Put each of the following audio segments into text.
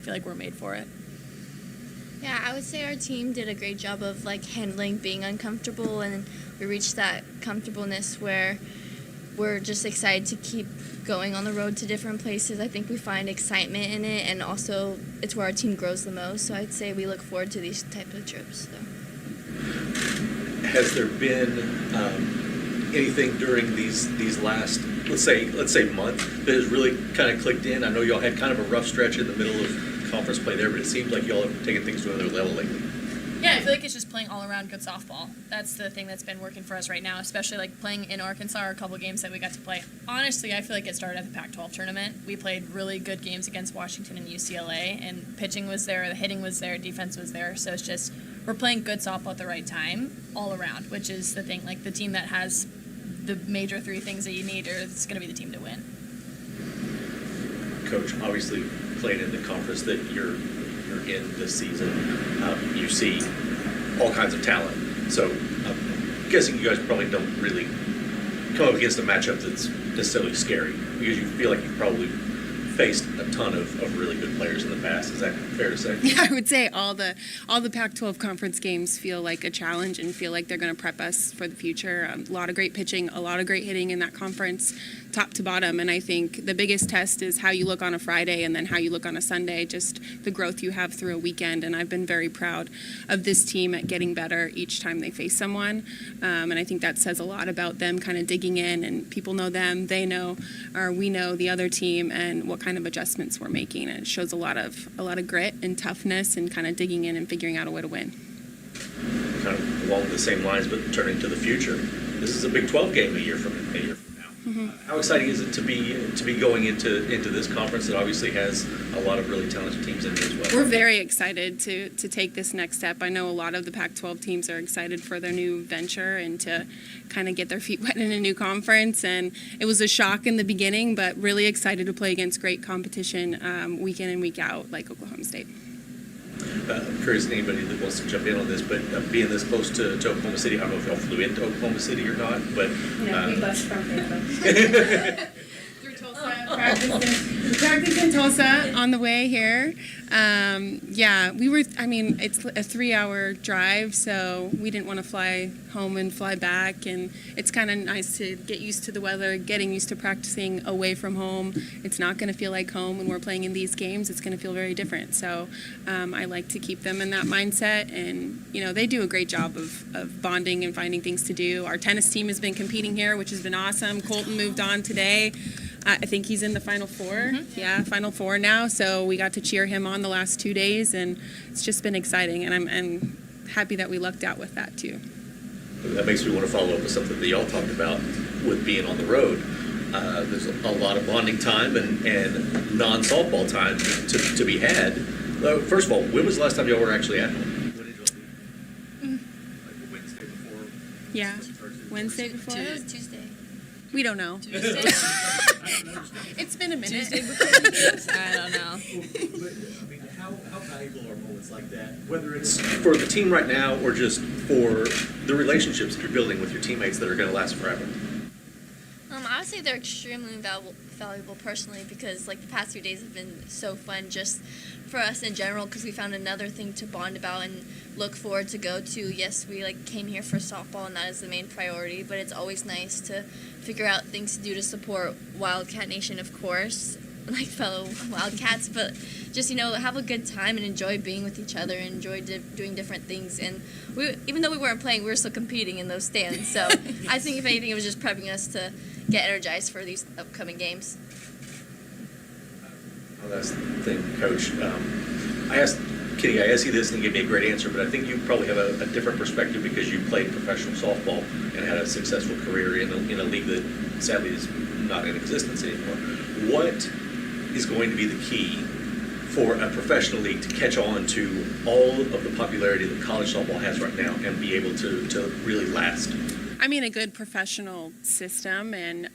I feel like we're made for it. Yeah, I would say our team did a great job of handling being uncomfortable, and we reached that comfortableness where we're just excited to keep going on the road to different places. I think we find excitement in it, and also it's where our team grows the most. So I'd say we look forward to these type of trips. So. Has there been anything during these last let's say month that has really kind of clicked in? I know y'all had kind of a rough stretch in the middle of conference play there, but it seems like y'all have taken things to another level lately. Yeah, I feel like it's just playing all around good softball. That's the thing that's been working for us right now, especially playing in Arkansas, or a couple games that we got to play. Honestly, I feel like it started at the Pac-12 tournament. We played really good games against Washington and UCLA, and pitching was there, the hitting was there, defense was there. So it's just we're playing good softball at the right time all around, which is the thing. The team that has the major three things that you need is going to be the team to win. Coach, obviously playing in the conference that you're in this season, you see all kinds of talent. So I'm guessing you guys probably don't really come up against a matchup that's necessarily scary, because you feel like you've probably faced a ton of really good players in the past. Is that fair to say? Yeah, I would say all the Pac-12 conference games feel like a challenge and feel like they're going to prep us for the future. A lot of great pitching, a lot of great hitting in that conference, top to bottom. And I think the biggest test is how you look on a Friday and then how you look on a Sunday, just the growth you have through a weekend. And I've been very proud of this team at getting better each time they face someone. And I think that says a lot about them kind of digging in, and people know them, they know, or we know the other team, and what kind of adjustments we're making. And it shows a lot of grit and toughness and kind of digging in and figuring out a way to win. Kind of along the same lines, but turning to the future. This is a Big 12 game a year from now. Mm-hmm. How exciting is it to be going into this conference that obviously has a lot of really talented teams in it as well? We're very excited to take this next step. I know a lot of the Pac-12 teams are excited for their new venture and to kind of get their feet wet in a new conference. And it was a shock in the beginning, but really excited to play against great competition week in and week out, like Oklahoma State. I'm curious to anybody that wants to jump in on this, but being this close to Oklahoma City, I don't know if y'all flew into Oklahoma City or not, but... No, we bused from Fayetteville. Through Tulsa, practice in Tulsa on the way here. Yeah, it's a 3-hour drive, so we didn't want to fly home and fly back, and it's kind of nice to get used to the weather, getting used to practicing away from home. It's not going to feel like home when we're playing in these games. It's going to feel very different, so I like to keep them in that mindset, and they do a great job of bonding and finding things to do. Our tennis team has been competing here, which has been awesome. Colton moved on today. I think he's in the Final Four. Mm-hmm. Yeah, Final Four now. So we got to cheer him on the last 2 days, and it's just been exciting. And I'm happy that we lucked out with that too. That makes me want to follow up with something that y'all talked about with being on the road. There's a lot of bonding time and non-softball time to be had. First of all, when was the last time y'all were actually at home? When did y'all do? Like Wednesday before? Yeah, Wednesday before? Tuesday. We don't know. Tuesday. It's been a minute. Tuesday before the games? I don't know. But, how valuable are moments like that? Whether it's for the team right now or just for the relationships that you're building with your teammates that are going to last forever? I would say they're extremely valuable personally, because the past 3 days have been so fun just for us in general, because we found another thing to bond about and look forward to go to. Yes, we came here for softball, and that is the main priority, but it's always nice to figure out things to do to support Wildcat Nation, of course, fellow Wildcats, but just have a good time and enjoy being with each other and enjoy doing different things. And even though we weren't playing, we were still competing in those stands, so I think if anything it was just prepping us to get energized for these upcoming games. Well, that's the thing, Coach. I asked you this and you gave me a great answer, but I think you probably have a different perspective because you played professional softball and had a successful career in a league that sadly is not in existence anymore. What is going to be the key for a professional league to catch on to all of the popularity that college softball has right now and be able to really last? I mean, a good professional system and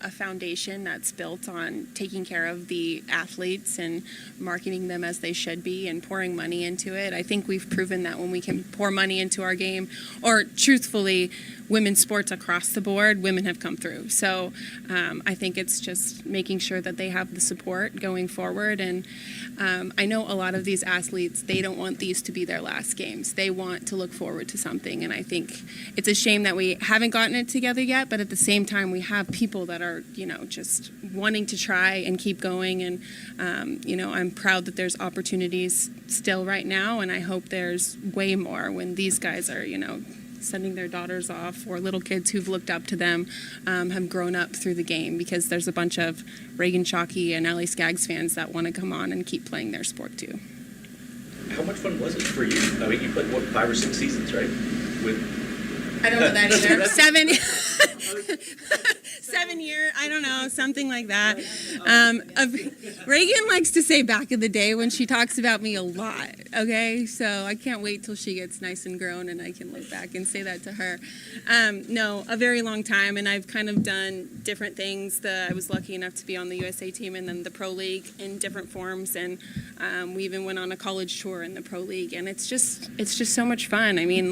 a foundation that's built on taking care of the athletes and marketing them as they should be and pouring money into it. I think we've proven that when we can pour money into our game, or truthfully, women's sports across the board, women have come through. So I think it's just making sure that they have the support going forward. And I know a lot of these athletes, they don't want these to be their last games. They want to look forward to something. And I think it's a shame that we haven't gotten it together yet, but at the same time, we have people that are, just wanting to try and keep going. And, I'm proud that there's opportunities still right now, and I hope there's way more when these guys are, sending their daughters off, or little kids who've looked up to them have grown up through the game, because there's a bunch of Reagan Shockey and LA Skaggs fans that want to come on and keep playing their sport too. How much fun was it for you? I mean, you played, 5 or 6 seasons, right? I don't know that either. 7 year, I don't know, something like that. Reagan likes to say back in the day when she talks about me a lot, okay? So I can't wait till she gets nice and grown and I can look back and say that to her. No, a very long time, and I've kind of done different things. I was lucky enough to be on the USA team and then the Pro League in different forms, and we even went on a college tour in the Pro League, and it's just so much fun. I mean,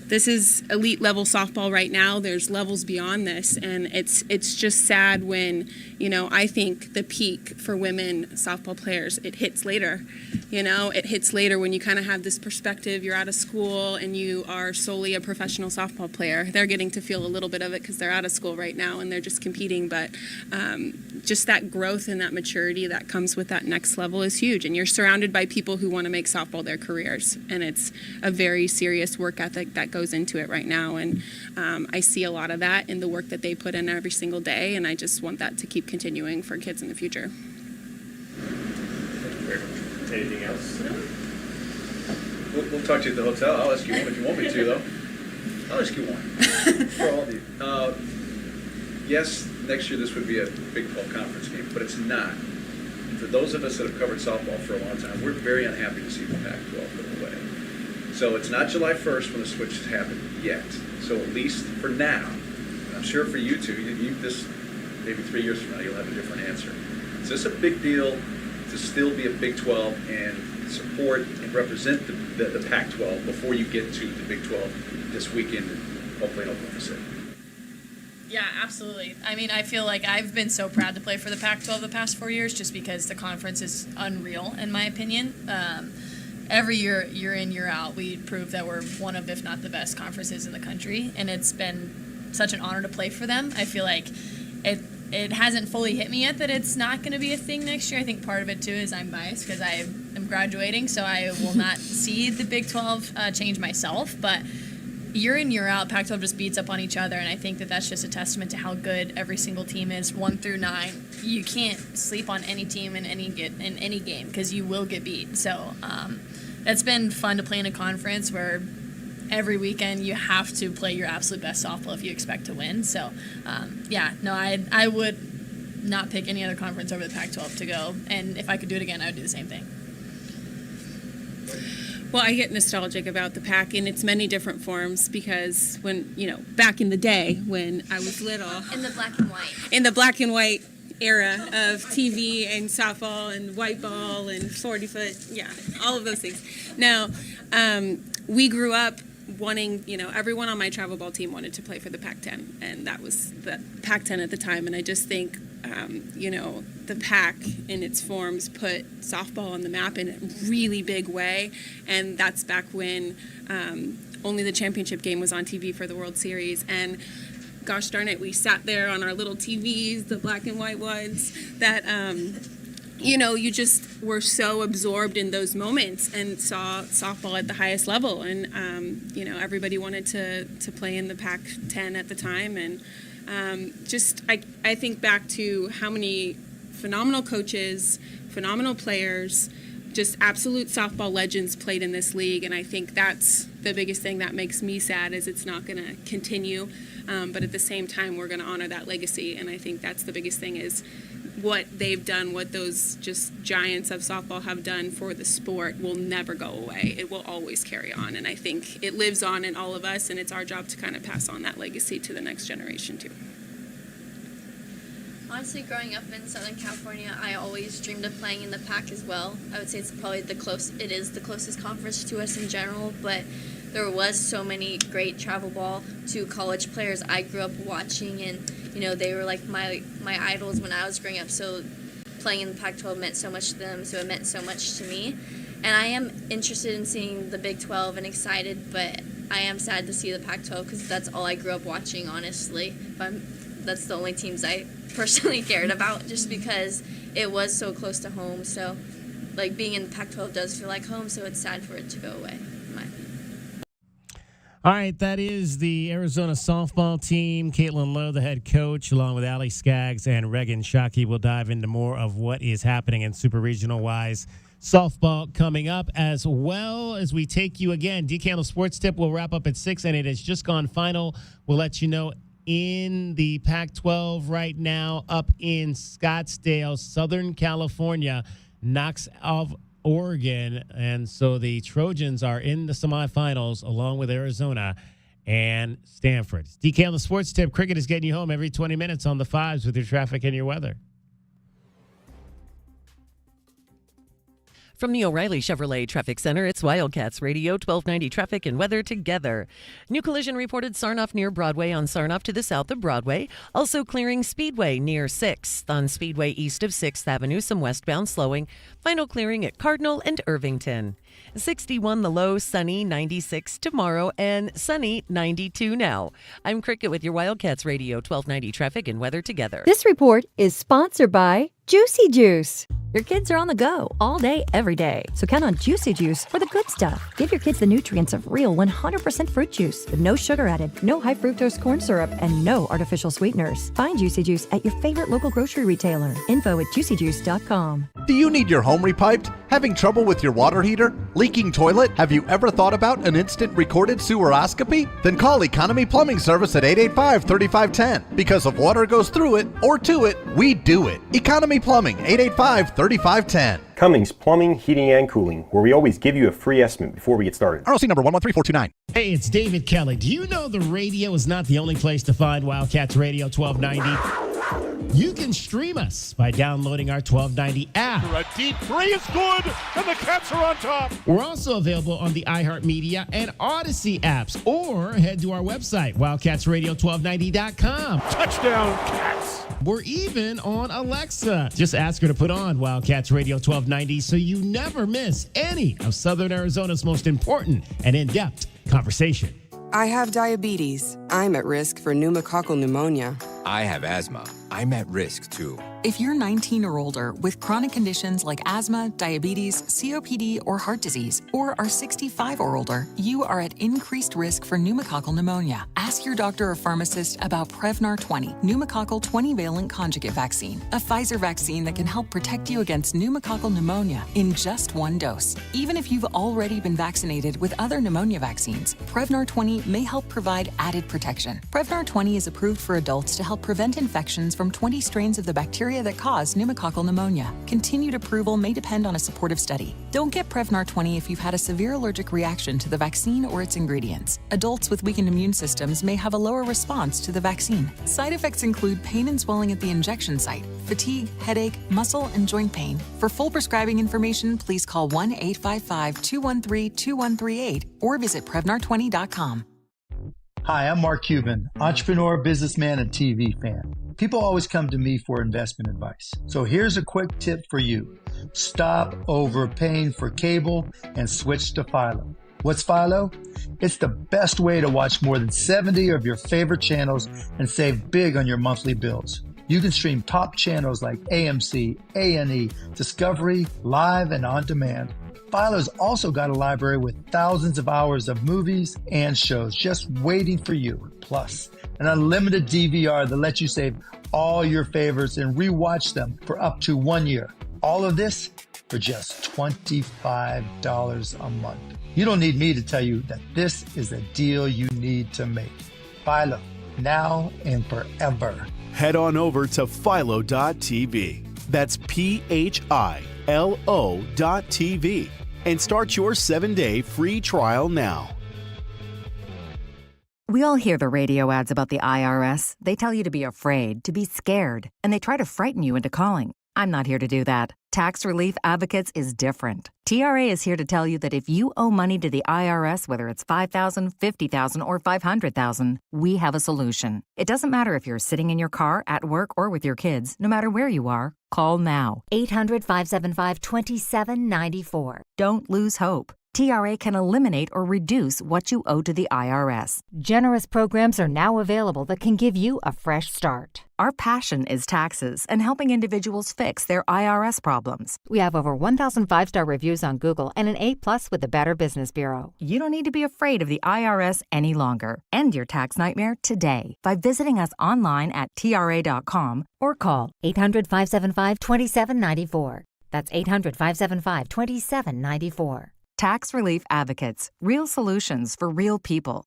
this is elite level softball right now. There's levels beyond this, and it's just sad when, I think the peak for women softball players, it hits later. It hits later when you kind of have this perspective. You're out of school and you are solely a professional softball player. They're getting to feel a little bit of it because they're out of school right now and they're just competing. But just that growth and that maturity that comes with that next level is huge. And you're surrounded by people who want to make softball their careers. And it's a very serious work ethic that goes into it right now. And I see a lot of that in the work that they put in every single day. And I just want that to keep continuing for kids in the future. Anything else? We'll talk to you at the hotel. I'll ask you one if you want me to, though. I'll ask you one for all of you. Yes, next year this would be a Big 12 conference game, but it's not. And for those of us that have covered softball for a long time, we're very unhappy to see the Pac-12 go away. So it's not July 1st when the switch has happened yet. So at least for now, and I'm sure for you two, this maybe 3 years from now you'll have a different answer. Is this a big deal to still be a Big 12 and support and represent the Pac-12 before you get to the Big 12 this weekend, hopefully in Oklahoma City? Yeah, absolutely. I mean, I feel like I've been so proud to play for the Pac-12 the past 4 years just because the conference is unreal, in my opinion. Every year, year in, year out, we prove that we're one of, if not the best conferences in the country, and it's been such an honor to play for them. I feel like it hasn't fully hit me yet that it's not going to be a thing next year. I think part of it, too, is I'm biased because I am graduating, so I will not see the Big 12 change myself. But year in, year out, Pac-12 just beats up on each other, and I think that that's just a testament to how good every single team is, 1 through 9. You can't sleep on any team in any game because you will get beat. So it's been fun to play in a conference where every weekend you have to play your absolute best softball if you expect to win. So, I would not pick any other conference over the Pac-12 to go. And if I could do it again, I would do the same thing. Well, I get nostalgic about the Pac in its many different forms because when, back in the day when I was little. In the black and white. In the black and white era of TV and softball and white ball and 40-foot, all of those things. Now, we grew up wanting, everyone on my travel ball team wanted to play for the Pac-10, and that was the Pac-10 at the time. And I just think, the Pac in its forms put softball on the map in a really big way, and that's back when only the championship game was on TV for the World Series. And gosh darn it, we sat there on our little TVs, the black and white ones, that you just were so absorbed in those moments and saw softball at the highest level. And, everybody wanted to play in the Pac-10 at the time. And I think back to how many phenomenal coaches, phenomenal players, just absolute softball legends played in this league. And I think that's the biggest thing that makes me sad is it's not going to continue. But at the same time, we're going to honor that legacy. And I think that's the biggest thing is what they've done, what those just giants of softball have done for the sport will never go away. It will always carry on, and I think it lives on in all of us, and it's our job to kind of pass on that legacy to the next generation too. Honestly, growing up in Southern California, I always dreamed of playing in the Pac as well. I would say it's probably the closest conference to us in general, but there was so many great travel ball to college players I grew up watching, and they were like my idols when I was growing up. So playing in the Pac-12 meant so much to them, so it meant so much to me. And I am interested in seeing the Big 12 and excited, but I am sad to see the Pac-12 because that's all I grew up watching, honestly. That's the only teams I personally cared about, just because it was so close to home. So like being in the Pac-12 does feel like home, so it's sad for it to go away, in my opinion. All right, that is the Arizona softball team. Caitlin Lowe, the head coach, along with Allie Skaggs and Regan Shockey. We'll dive into more of what is happening in super regional-wise softball coming up, as well as we take you again. DCandle Sports Tip will wrap up at 6, and it has just gone final. We'll let you know in the Pac-12 right now, up in Scottsdale, Southern California, knocks off Oregon, and so the Trojans are in the semifinals along with Arizona and Stanford. DCandle Sports Tip. Cricket is getting you home every 20 minutes on the 5s with your traffic and your weather. From the O'Reilly Chevrolet Traffic Center, it's Wildcats Radio 1290 traffic and weather together. New collision reported Sarnoff near Broadway on Sarnoff to the south of Broadway. Also clearing Speedway near 6th. On Speedway east of 6th Avenue, some westbound slowing. Final clearing at Cardinal and Irvington. 61 the low, sunny, 96 tomorrow, and sunny, 92 now. I'm Cricket with your Wildcats Radio 1290 traffic and weather together. This report is sponsored by Juicy Juice. Your kids are on the go all day, every day. So count on Juicy Juice for the good stuff. Give your kids the nutrients of real 100% fruit juice with no sugar added, no high fructose corn syrup, and no artificial sweeteners. Find Juicy Juice at your favorite local grocery retailer. Info at juicyjuice.com. Do you need your home repiped? Having trouble with your water heater? Leaking toilet? Have you ever thought about an instant recorded seweroscopy? Then call Economy Plumbing Service at 885-3510. Because if water goes through it or to it, we do it. Economy Plumbing, 885-3510. Cummings Plumbing, Heating, and Cooling, where we always give you a free estimate before we get started. ROC number 113429. Hey, it's David Kelly. Do you know the radio is not the only place to find Wildcats Radio 1290? You can stream us by downloading our 1290 app. A deep three is good, and the Cats are on top. We're also available on the iHeartMedia and Odyssey apps, or head to our website, wildcatsradio1290.com. Touchdown, Cats. We're even on Alexa. Just ask her to put on Wildcats Radio 1290 so you never miss any of Southern Arizona's most important and in-depth conversation. I have diabetes. I'm at risk for pneumococcal pneumonia. I have asthma. I'm at risk too. If you're 19 or older with chronic conditions like asthma, diabetes, COPD, or heart disease, or are 65 or older, you are at increased risk for pneumococcal pneumonia. Ask your doctor or pharmacist about Prevnar 20, pneumococcal 20-valent conjugate vaccine, a Pfizer vaccine that can help protect you against pneumococcal pneumonia in just one dose. Even if you've already been vaccinated with other pneumonia vaccines, Prevnar 20 may help provide added protection. Prevnar 20 is approved for adults to help prevent infections from 20 strains of the bacteria that cause pneumococcal pneumonia. Continued approval may depend on a supportive study. Don't get Prevnar 20 if you've had a severe allergic reaction to the vaccine or its ingredients. Adults with weakened immune systems may have a lower response to the vaccine. Side effects include pain and swelling at the injection site, fatigue, headache, muscle, and joint pain. For full prescribing information, please call 1-855-213-2138 or visit Prevnar20.com. Hi, I'm Mark Cuban, entrepreneur, businessman, and TV fan. People always come to me for investment advice. So here's a quick tip for you. Stop overpaying for cable and switch to Philo. What's Philo? It's the best way to watch more than 70 of your favorite channels and save big on your monthly bills. You can stream top channels like AMC, A&E, Discovery, Live, and On Demand. Philo's also got a library with thousands of hours of movies and shows just waiting for you. Plus, an unlimited DVR that lets you save all your favorites and rewatch them for up to 1 year. All of this for just $25 a month. You don't need me to tell you that this is a deal you need to make. Philo, now and forever. Head on over to philo.tv. That's PHILO.tv. And start your 7-day free trial now. We all hear the radio ads about the IRS. They tell you to be afraid, to be scared, and they try to frighten you into calling. I'm not here to do that. Tax Relief Advocates is different. TRA is here to tell you that if you owe money to the IRS, whether it's $5,000, $50,000, or $500,000, we have a solution. It doesn't matter if you're sitting in your car, at work, or with your kids. No matter where you are, call now. 800-575-2794. Don't lose hope. TRA can eliminate or reduce what you owe to the IRS. Generous programs are now available that can give you a fresh start. Our passion is taxes and helping individuals fix their IRS problems. We have over 1,000 5-star reviews on Google and an A+ with the Better Business Bureau. You don't need to be afraid of the IRS any longer. End your tax nightmare today by visiting us online at TRA.com or call 800-575-2794. That's 800-575-2794. Tax Relief Advocates. Real solutions for real people.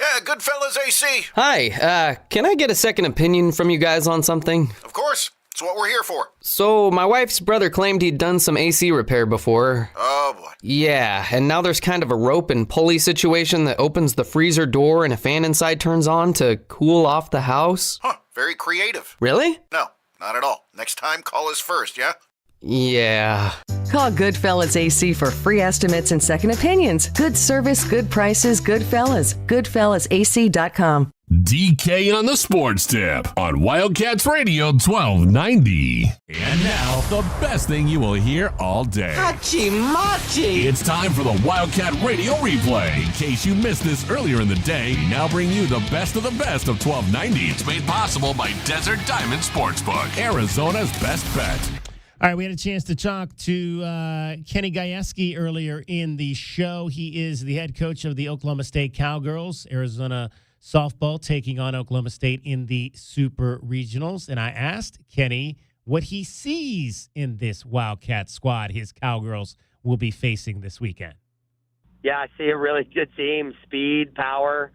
Yeah, Goodfellas AC. Hi, can I get a second opinion from you guys on something? Of course. It's what we're here for. So, my wife's brother claimed he'd done some AC repair before. Oh, boy. Yeah, and now there's kind of a rope and pulley situation that opens the freezer door and a fan inside turns on to cool off the house. Huh, very creative. Really? No, not at all. Next time, call us first, yeah? Yeah. Call Goodfellas AC for free estimates and second opinions. Good service, good prices, Goodfellas. GoodfellasAC.com. DK on the Sports Tip on Wildcats Radio 1290. And now, the best thing you will hear all day. Hachi Machi! It's time for the Wildcat Radio Replay. In case you missed this earlier in the day, we now bring you the best of 1290. It's made possible by Desert Diamond Sportsbook, Arizona's best bet. All right, we had a chance to talk to Kenny Gajewski earlier in the show. He is the head coach of the Oklahoma State Cowgirls, Arizona softball taking on Oklahoma State in the Super Regionals. And I asked Kenny what he sees in this Wildcat squad his Cowgirls will be facing this weekend. Yeah, I see a really good team, speed, power,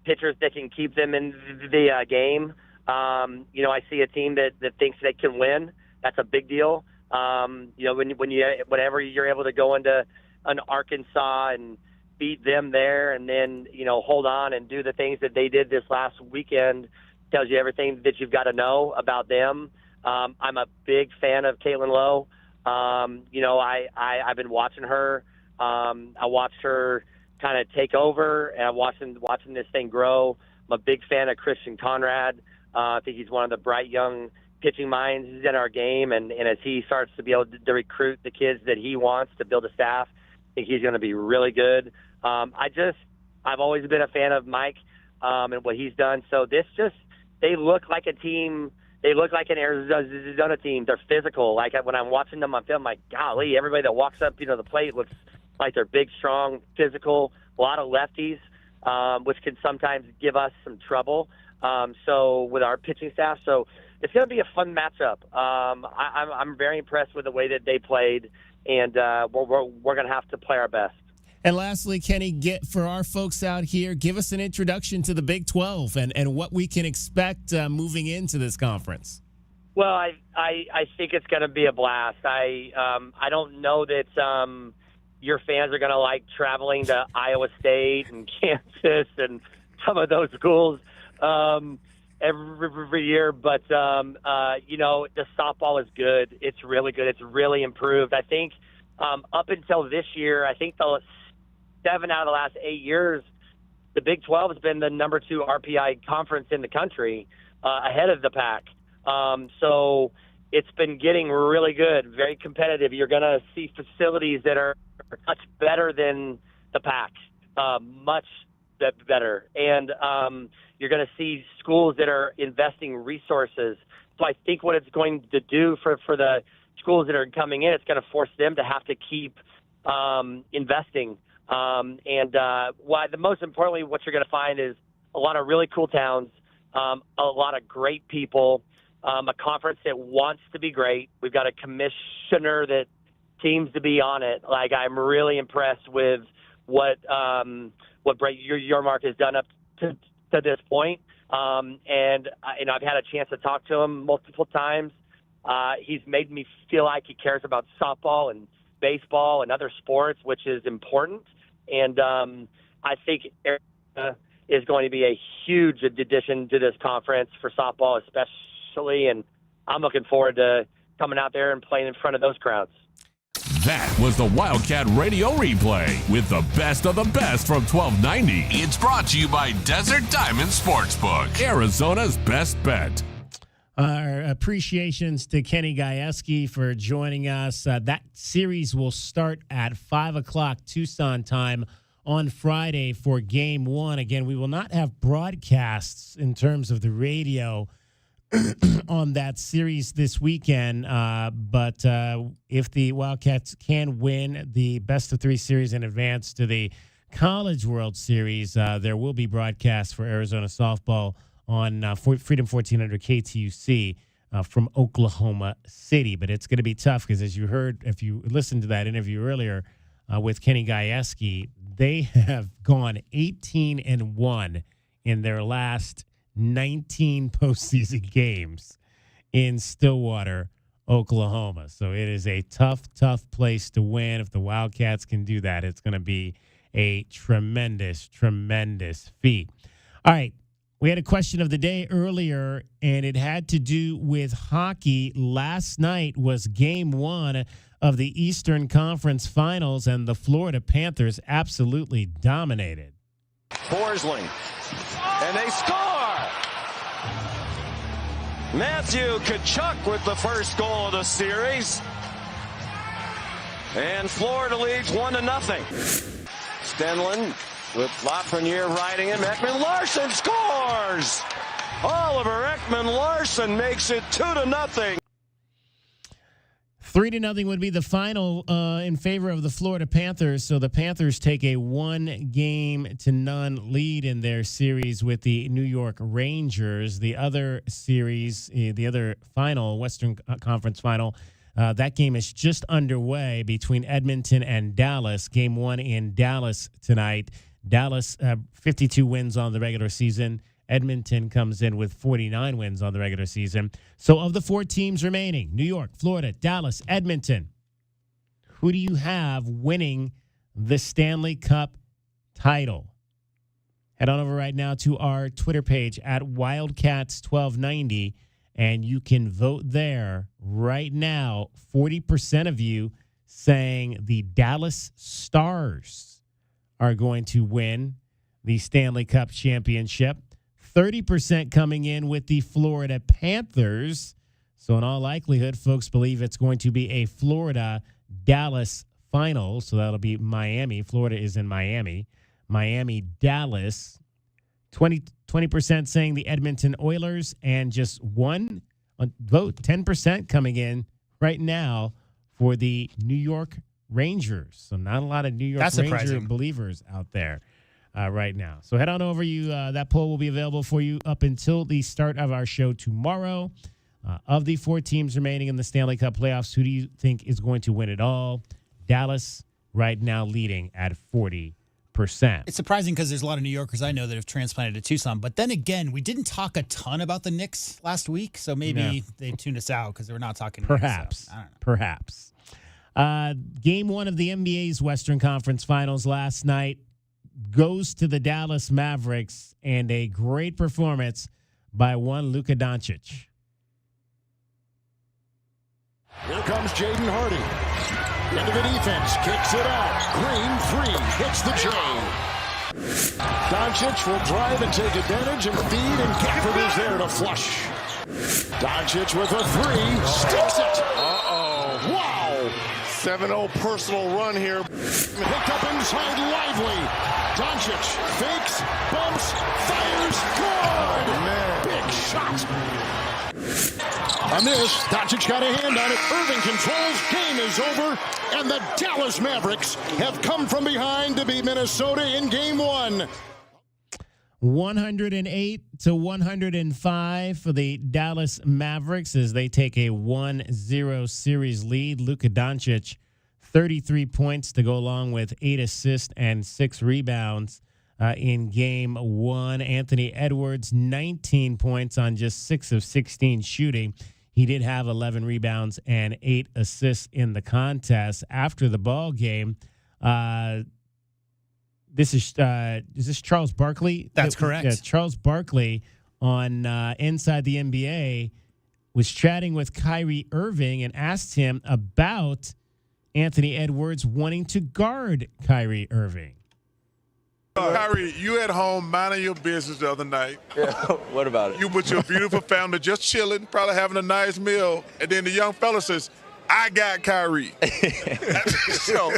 pitchers that can keep them in the game. I see a team that thinks they can win. That's a big deal. Whenever you're able to go into an Arkansas and beat them there and then, hold on and do the things that they did this last weekend, tells you everything that you've got to know about them. I'm a big fan of Caitlin Lowe. I've been watching her. I watched her kind of take over, and I'm watching this thing grow. I'm a big fan of Christian Conrad. I think he's one of the bright young pitching minds in our game, and as he starts to be able to recruit the kids that he wants to build a staff, I think he's going to be really good. I've always been a fan of Mike and what he's done. So they look like a team. They look like an Arizona team. They're physical. Like when I'm watching them on film, I'm like, golly, everybody that walks up, the plate looks like they're big, strong, physical. A lot of lefties, which can sometimes give us some trouble. So with our pitching staff, so it's going to be a fun matchup. I'm very impressed with the way that they played, and we're going to have to play our best. And lastly, Kenny, for our folks out here, give us an introduction to the Big 12 and what we can expect moving into this conference. Well, I think it's going to be a blast. I don't know that your fans are going to like traveling to Iowa State and Kansas and some of those schools every year, but the softball is good. It's really good. It's really improved. I think up until this year, I think the 7 out of the last 8 years, the Big 12 has been the number 2 RPI conference in the country, ahead of the Pac. So it's been getting really good, very competitive. You're going to see facilities that are much better than the Pac, much better. And you're going to see schools that are investing resources. So I think what it's going to do for the schools that are coming in, it's going to force them to have to keep investing. The most importantly, what you're going to find is a lot of really cool towns, a lot of great people, a conference that wants to be great. We've got a commissioner that seems to be on it. Like, I'm really impressed with what Brett Yormark has done up to this point. And I've had a chance to talk to him multiple times. He's made me feel like he cares about softball and baseball and other sports, which is important. And I think Arizona is going to be a huge addition to this conference for softball especially. And I'm looking forward to coming out there and playing in front of those crowds. That was the Wildcat Radio Replay with the best of the best from 1290. It's brought to you by Desert Diamond Sportsbook, Arizona's best bet. Our appreciations to Kenny Gajewski for joining us. That series will start at 5 o'clock Tucson time on Friday for Game 1. Again, we will not have broadcasts in terms of the radio on that series this weekend, but if the Wildcats can win the best-of-3 series in advance to the College World Series, there will be broadcasts for Arizona softball on Freedom 1400 KTUC from Oklahoma City. But it's going to be tough because, as you heard, if you listened to that interview earlier with Kenny Gajewski, they have gone 18-1 in their last 19 postseason games in Stillwater, Oklahoma. So it is a tough place to win. If the Wildcats can do that, it's going to be a tremendous feat. All right. We had a question of the day earlier, and it had to do with hockey. Last night was Game 1 of the Eastern Conference Finals, and the Florida Panthers absolutely dominated. Forsling, and they score! Matthew Tkachuk with the first goal of the series. And Florida leads 1-0. Stenlund with Lafreniere riding him. Ekman Larson scores! Oliver Ekman Larson makes it 2-0. 3-0 would be the final in favor of the Florida Panthers. So the Panthers take a 1-0 lead in their series with the New York Rangers. The other series, the other final, Western Conference final, that game is just underway between Edmonton and Dallas. Game 1 in Dallas tonight. Dallas 52 wins on the regular season. Edmonton comes in with 49 wins on the regular season. So of the 4 teams remaining, New York, Florida, Dallas, Edmonton, who do you have winning the Stanley Cup title? Head on over right now to our Twitter page at Wildcats1290, and you can vote there right now. 40% of you saying the Dallas Stars are going to win the Stanley Cup championship. 30% coming in with the Florida Panthers. So in all likelihood, folks believe it's going to be a Florida-Dallas final. So that'll be Miami. Florida is in Miami. Miami-Dallas. 20% saying the Edmonton Oilers, and just one vote, 10% coming in right now for the New York Rangers. So not a lot of New York Ranger believers out there right now. So head on over. That poll will be available for you up until the start of our show tomorrow. Of the 4 teams remaining in the Stanley Cup playoffs, who do you think is going to win it all? Dallas right now leading at 40%. It's surprising because there's a lot of New Yorkers I know that have transplanted to Tucson. But then again, we didn't talk a ton about the Knicks last week, so maybe they tuned us out because we're not talking Perhaps. Knicks, so I don't know. Perhaps. Game 1 of the NBA's Western Conference Finals last night goes to the Dallas Mavericks, and a great performance by one Luka Doncic. Here comes Jaden Hardy. Into the defense, kicks it out. Green, 3, hits the chain. Doncic will drive and take advantage and feed, and Gafford is there to flush. Doncic with a 3, sticks it. Uh-oh. Wow. 7-0 personal run here. Picked up inside Lively. Doncic fakes, bumps, fires, good. Oh, man. Big shot. On this, Doncic got a hand on it. Irving controls. Game is over. And the Dallas Mavericks have come from behind to beat Minnesota in Game 1. 108-105 for the Dallas Mavericks as they take a 1-0 series lead. Luka Doncic, 33 points to go along with 8 assists and 6 rebounds. in Game 1. Anthony Edwards, 19 points on just 6 of 16 shooting. He did have 11 rebounds and 8 assists in the contest. After the ball game, is this Charles Barkley? That's correct. Yeah, Charles Barkley on Inside the NBA was chatting with Kyrie Irving and asked him about Anthony Edwards wanting to guard Kyrie Irving. Kyrie, you at home minding your business the other night. Yeah, what about it? You with your beautiful family just chilling, probably having a nice meal, and then the young fella says, I got Kyrie. So,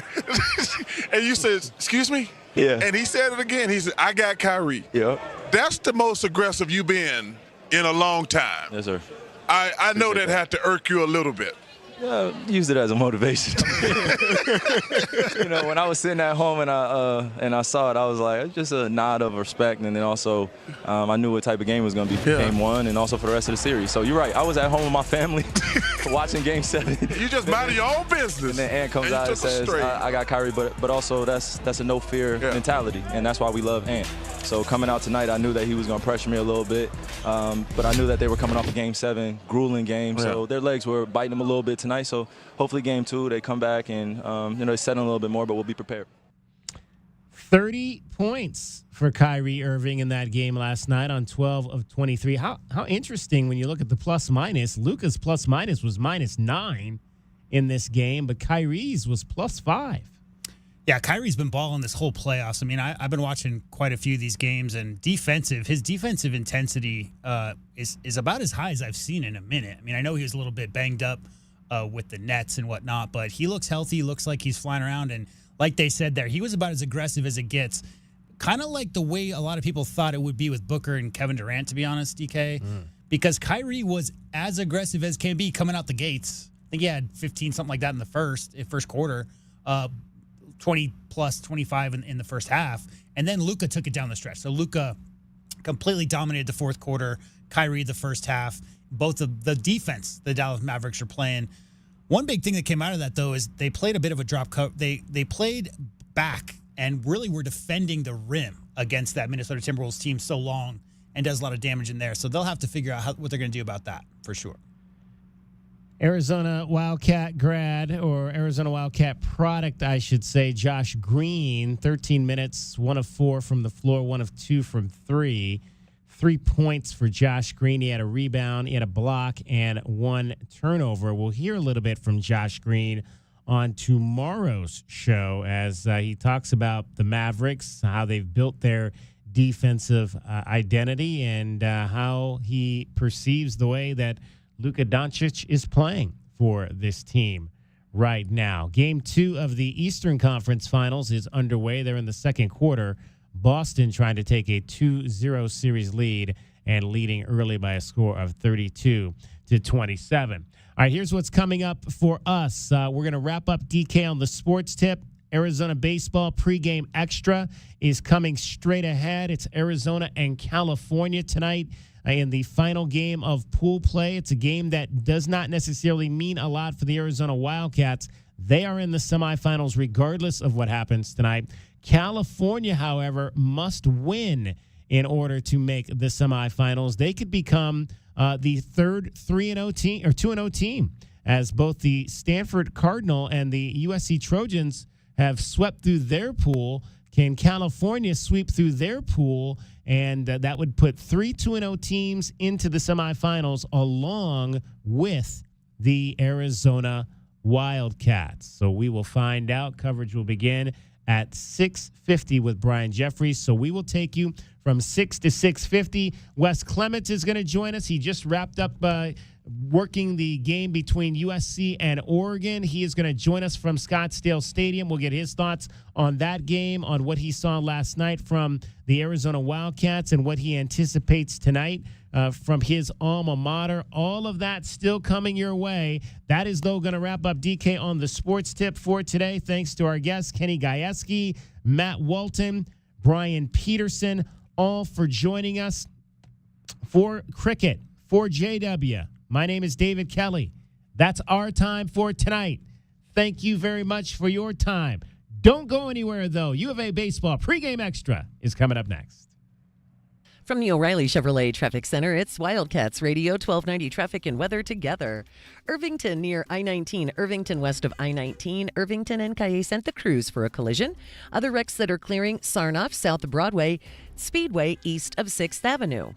and you said, excuse me? Yeah. And he said it again. He said, I got Kyrie. Yep. That's the most aggressive you've been in a long time. Yes, sir. I know that had to irk you a little bit. Yeah, used it as a motivation. You know, when I was sitting at home and I saw it, I was like, it's just a nod of respect, and then also I knew what type of game it was going to be for Game 1 and also for the rest of the series. So you're right, I was at home with my family watching Game 7. You just minding your own business. And then Ant comes out and says, I got Kyrie, but also that's a no-fear mentality, and that's why we love Ant. So coming out tonight, I knew that he was going to pressure me a little bit, but I knew that they were coming off a Game 7, grueling game, so their legs were biting them a little bit tonight. So hopefully Game 2, they come back and they settle a little bit more, but we'll be prepared. 30 points for Kyrie Irving in that game last night on 12 of 23. How interesting when you look at the plus-minus. Luka's plus-minus was -9 in this game, but Kyrie's was +5. Yeah, Kyrie's been balling this whole playoffs. I mean, I've been watching quite a few of these games, and his defensive intensity is about as high as I've seen in a minute. I mean, I know he was a little bit banged up with the Nets and whatnot, but he looks healthy, looks like he's flying around, and like they said there, he was about as aggressive as it gets, kind of like the way a lot of people thought it would be with Booker and Kevin Durant, to be honest, DK, because Kyrie was as aggressive as can be coming out the gates. I think he had 15, something like that in the first quarter, 20 plus 25 in the first half, and then Luka took it down the stretch. So Luka completely dominated the fourth quarter, Kyrie the first half. Both of the defense the Dallas Mavericks are playing. One big thing that came out of that, though, is they played a bit of a drop cover. They played back and really were defending the rim against that Minnesota Timberwolves team so long and does a lot of damage in there. So they'll have to figure out what they're going to do about that for sure. Arizona Wildcat grad, or Arizona Wildcat product, I should say, Josh Green, 13 minutes, 1 of 4 from the floor, 1 of 2 from 3. 3 points for Josh Green. He had a rebound, he had a block, and 1 turnover. We'll hear a little bit from Josh Green on tomorrow's show as he talks about the Mavericks, how they've built their defensive identity, and how he perceives the way that Luka Doncic is playing for this team right now. Game 2 of the Eastern Conference Finals is underway. They're in the second quarter. Boston trying to take a 2-0 series lead and leading early by a score of 32-27. All right, here's what's coming up for us. We're going to wrap up DK on the sports tip. Arizona baseball pregame extra is coming straight ahead. It's Arizona and California tonight in the final game of pool play. It's a game that does not necessarily mean a lot for the Arizona Wildcats. They are in the semifinals regardless of what happens tonight. California, however, must win in order to make the semifinals. They could become the third 3-0 team or 2-0 team, as both the Stanford Cardinal and the USC Trojans have swept through their pool. Can California sweep through their pool? And that would put 3 2-0 teams into the semifinals along with the Arizona Wildcats. So we will find out. Coverage will begin at 6:50 with Brian Jeffries. So we will take you from 6 to 6:50. Wes Clements is going to join us. He just wrapped up working the game between USC and Oregon. He is going to join us from Scottsdale Stadium. We'll get his thoughts on that game, on what he saw last night from the Arizona Wildcats and what he anticipates tonight from his alma mater. All of that still coming your way. That is, though, going to wrap up DK on the sports tip for today. Thanks to our guests, Kenny Gajewski, Matt Walton, Brian Peterson, all for joining us. For cricket, for JW, my name is David Kelly. That's our time for tonight. Thank you very much for your time. Don't go anywhere, though. U of A Baseball pregame extra is coming up next. From the O'Reilly Chevrolet Traffic Center, it's Wildcats Radio 1290 Traffic and Weather together. Irvington near I-19, Irvington west of I-19, Irvington and Calle Santa Cruz for a collision. Other wrecks that are clearing: Sarnoff south of Broadway, Speedway east of 6th Avenue.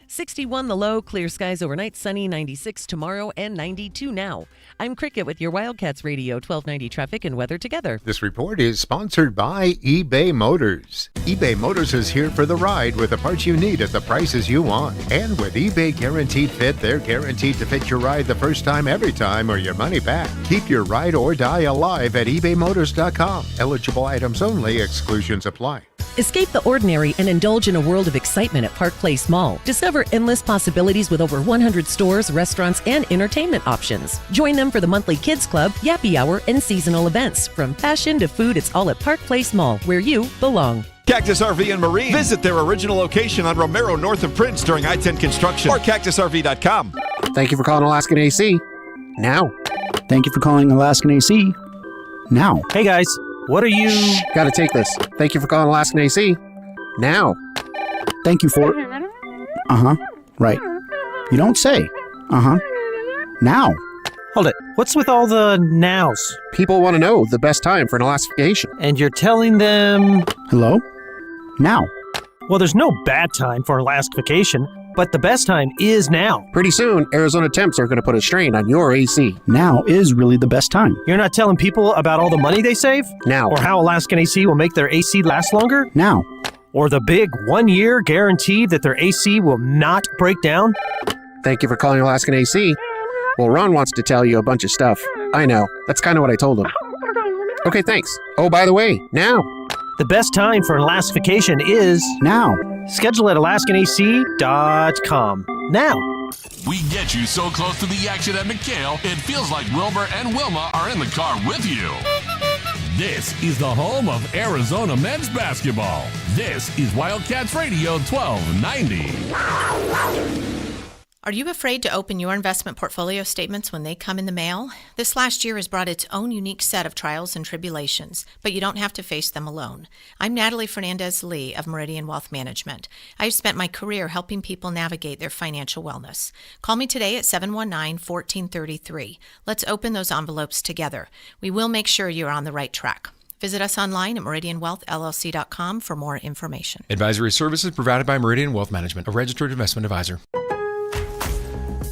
61 the low, clear skies overnight, sunny, 96 tomorrow, and 92 now. I'm Cricket with your Wildcats Radio 1290 Traffic and Weather together. This report is sponsored by eBay Motors. eBay Motors is here for the ride with the parts you need at the prices you want. And with eBay Guaranteed Fit, they're guaranteed to fit your ride the first time, every time, or your money back. Keep your ride or die alive at ebaymotors.com. Eligible items only. Exclusions apply. Escape the ordinary and indulge in a world of excitement at Park Place Mall. Discover endless possibilities with over 100 stores, restaurants, and entertainment options. Join them for the monthly Kids Club, Yappy Hour, and seasonal events. From fashion to food, it's all at Park Place Mall, where you belong. Cactus RV and Marine. Visit their original location on Romero north of Prince during I-10 construction or cactusrv.com. Thank you for calling Alaskan AC. Now. Thank you for calling Alaskan AC. Now. Hey guys, what are you... Gotta take this. Thank you for calling Alaskan AC. Now. Thank you for... Uh-huh. Right. You don't say. Uh-huh. Now. Hold it. What's with all the nows? People want to know the best time for an Alaskification. And you're telling them... Hello? Now. Well, there's no bad time for Alaskification, but the best time is now. Pretty soon, Arizona temps are going to put a strain on your AC. Now is really the best time. You're not telling people about all the money they save? Now. Or how Alaskan AC will make their AC last longer? Now. Or the big 1-year guarantee that their AC will not break down? Thank you for calling Alaskan AC. Well, Ron wants to tell you a bunch of stuff. I know. That's kind of what I told him. Okay, thanks. Oh, by the way, now. The best time for an Alaskification is... now. Schedule at AlaskanAC.com. Now. We get you so close to the action at McHale, it feels like Wilbur and Wilma are in the car with you. This is the home of Arizona men's basketball. This is Wildcats Radio 1290. Are you afraid to open your investment portfolio statements when they come in the mail? This last year has brought its own unique set of trials and tribulations, but you don't have to face them alone. I'm Natalie Fernandez-Lee of Meridian Wealth Management. I've spent my career helping people navigate their financial wellness. Call me today at 719-1433. Let's open those envelopes together. We will make sure you're on the right track. Visit us online at meridianwealthllc.com for more information. Advisory services provided by Meridian Wealth Management, a registered investment advisor.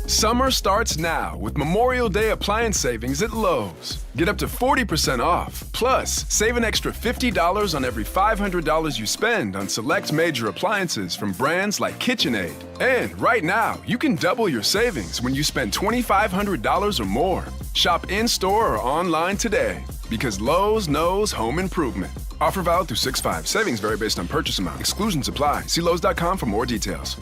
Summer starts now with Memorial Day appliance savings at Lowe's. Get up to 40% off. Plus, save an extra $50 on every $500 you spend on select major appliances from brands like KitchenAid. And right now, you can double your savings when you spend $2,500 or more. Shop in-store or online today because Lowe's knows home improvement. Offer valid through 6/5. Savings vary based on purchase amount. Exclusions apply. See Lowe's.com for more details.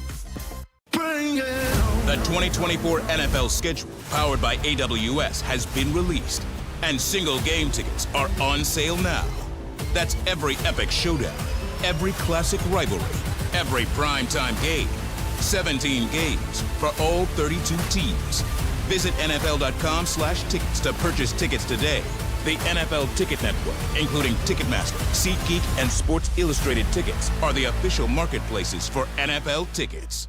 The 2024 NFL schedule, powered by AWS, has been released, and single game tickets are on sale now. That's every epic showdown, every classic rivalry, every primetime game, 17 games for all 32 teams. Visit NFL.com/tickets to purchase tickets today. The NFL Ticket Network, including Ticketmaster, SeatGeek, and Sports Illustrated Tickets, are the official marketplaces for NFL tickets.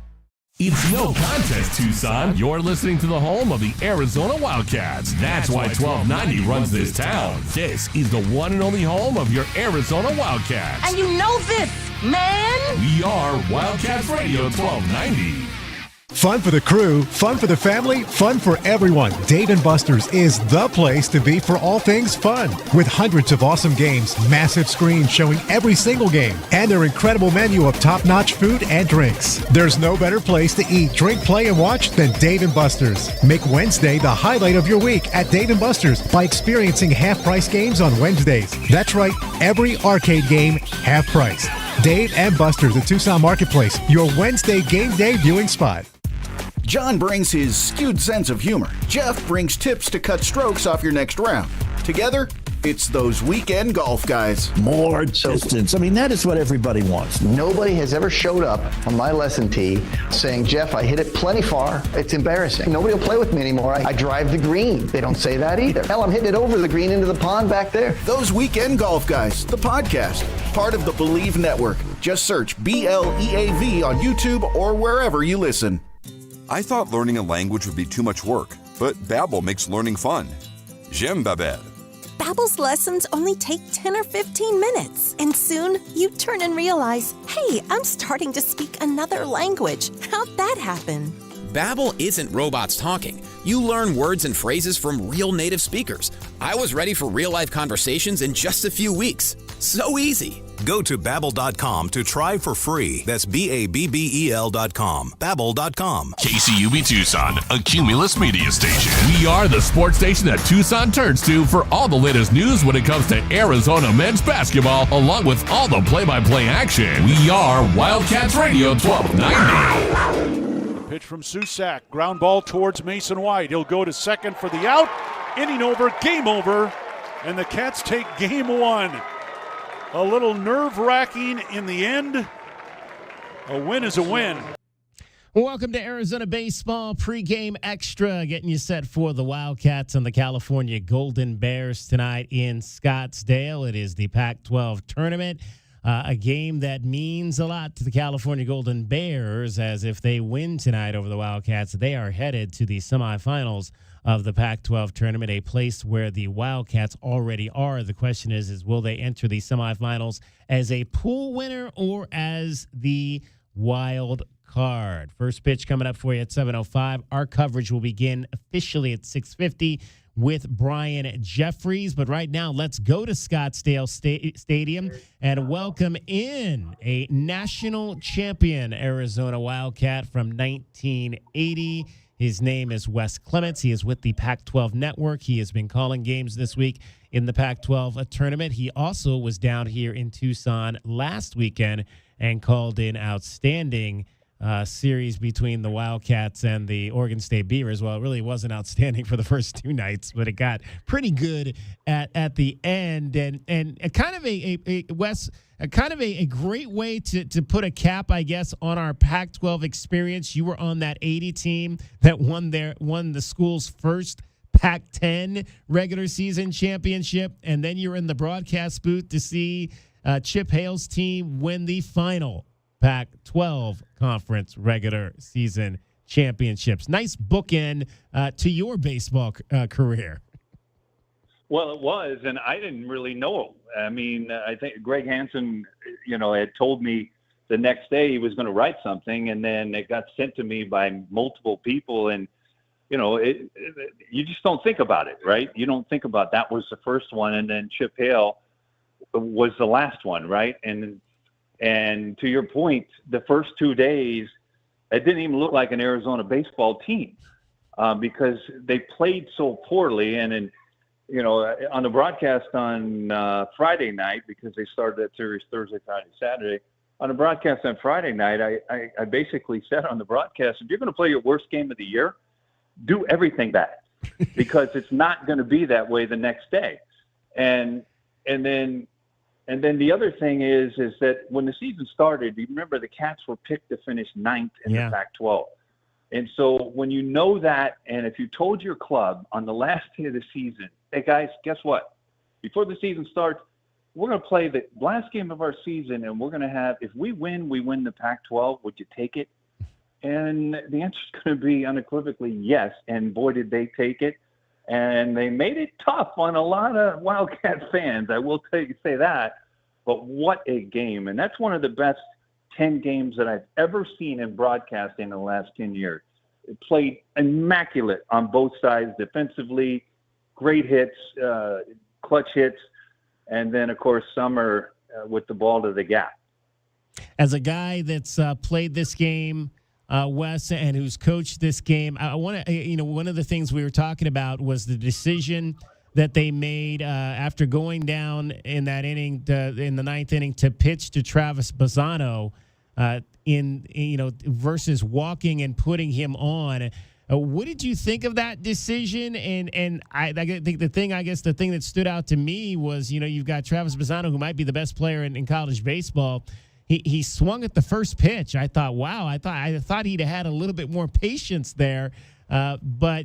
It's no contest, Tucson. You're listening to the home of the Arizona Wildcats. That's why 1290 runs this town. This is the one and only home of your Arizona Wildcats. And you know this, man! We are Wildcats Radio 1290. Fun for the crew, fun for the family, fun for everyone. Dave & Buster's is the place to be for all things fun. With hundreds of awesome games, massive screens showing every single game, and their incredible menu of top-notch food and drinks. There's no better place to eat, drink, play, and watch than Dave & Buster's. Make Wednesday the highlight of your week at Dave & Buster's by experiencing half-price games on Wednesdays. That's right, every arcade game, half price. Dave & Buster's at Tucson Marketplace, your Wednesday game day viewing spot. John brings his skewed sense of humor. Jeff brings tips to cut strokes off your next round. Together, It's those weekend golf guys. More distance. I mean, that is what everybody wants. Nobody has ever showed up on my lesson tee saying, Jeff, I hit it plenty far. It's embarrassing. Nobody will play with me anymore. I drive the green. They don't say that either. Hell, I'm hitting it over the green into the pond back there. Those weekend golf guys, the podcast, part of the Believe Network. Just search BLEAV on YouTube or wherever you listen. I thought learning a language would be too much work, but Babbel makes learning fun. J'aime Babbel. Babbel's lessons only take 10 or 15 minutes, and soon you turn and realize, hey, I'm starting to speak another language. How'd that happen? Babbel isn't robots talking. You learn words and phrases from real native speakers. I was ready for real-life conversations in just a few weeks. So easy. Go to Babbel.com to try for free. That's Babbel.com. Babbel.com. KCUB Tucson, a Cumulus media station. We are the sports station that Tucson turns to for all the latest news when it comes to Arizona men's basketball, along with all the play-by-play action. We are Wildcats Radio 1290. Pitch from Susak. Ground ball towards Mason White. He'll go to second for the out. Inning over, game over. And the Cats take game one. A little nerve-wracking in the end. A win is a win. Welcome to Arizona Baseball Pregame Extra, getting you set for the Wildcats and the California Golden Bears tonight in Scottsdale. It is the Pac-12 Tournament, a game that means a lot to the California Golden Bears, as if they win tonight over the Wildcats, they are headed to the semifinals of the Pac-12 Tournament, a place where the Wildcats already are. The question is will they enter the semifinals as a pool winner or as the wild card? First pitch coming up for you at 7:05. Our coverage will begin officially at 6:50 with Brian Jeffries. But right now, let's go to Scottsdale Stadium and welcome in a national champion Arizona Wildcat from 1980. His name is Wes Clements. He is with the Pac-12 Network. He has been calling games this week in the Pac-12 tournament. He also was down here in Tucson last weekend and called in outstanding series between the Wildcats and the Oregon State Beavers. Well, it really wasn't outstanding for the first two nights, but it got pretty good at the end. And kind of a great way to put a cap, I guess, on our Pac-12 experience. You were on that 80 team that won the school's first Pac-10 regular season championship, and then you're in the broadcast booth to see Chip Hale's team win the final Pac-12 conference regular season championships. Nice bookend to your baseball career. Well, it was, and I didn't really know. I mean, I think Greg Hansen, had told me the next day he was going to write something, and then it got sent to me by multiple people, and you just don't think about it, right? You don't think about that was the first one, and then Chip Hale was the last one, right? And to your point, the first 2 days, it didn't even look like an Arizona baseball team because they played so poorly. And on the broadcast on Friday night, because they started that series Thursday, Friday, Saturday, on the broadcast on Friday night, I basically said on the broadcast, if you're going to play your worst game of the year, do everything bad because it's not going to be that way the next day. And then the other thing is that when the season started, you remember the Cats were picked to finish 9th in the Pac-12. And so when you know that, and if you told your club on the last day of the season, hey guys, guess what? Before the season starts, we're going to play the last game of our season, and we're going to have, if we win the Pac-12, would you take it? And the answer is going to be unequivocally yes. And boy, did they take it. And they made it tough on a lot of Wildcat fans. I will say that. But what a game. And that's one of the best 10 games that I've ever seen in broadcasting in the last 10 years. It played immaculate on both sides defensively, great hits, clutch hits, and then, of course, Summer with the ball to the gap. As a guy that's played this game, Wes, and who's coached this game, I want to, one of the things we were talking about was the decision that they made after going down in that inning, in the ninth inning, to pitch to Travis Bazzano versus walking and putting him on. What did you think of that decision? And I think the thing that stood out to me was, you've got Travis Bazzano, who might be the best player in college baseball. He swung at the first pitch. I thought, wow, I thought he'd had a little bit more patience there. But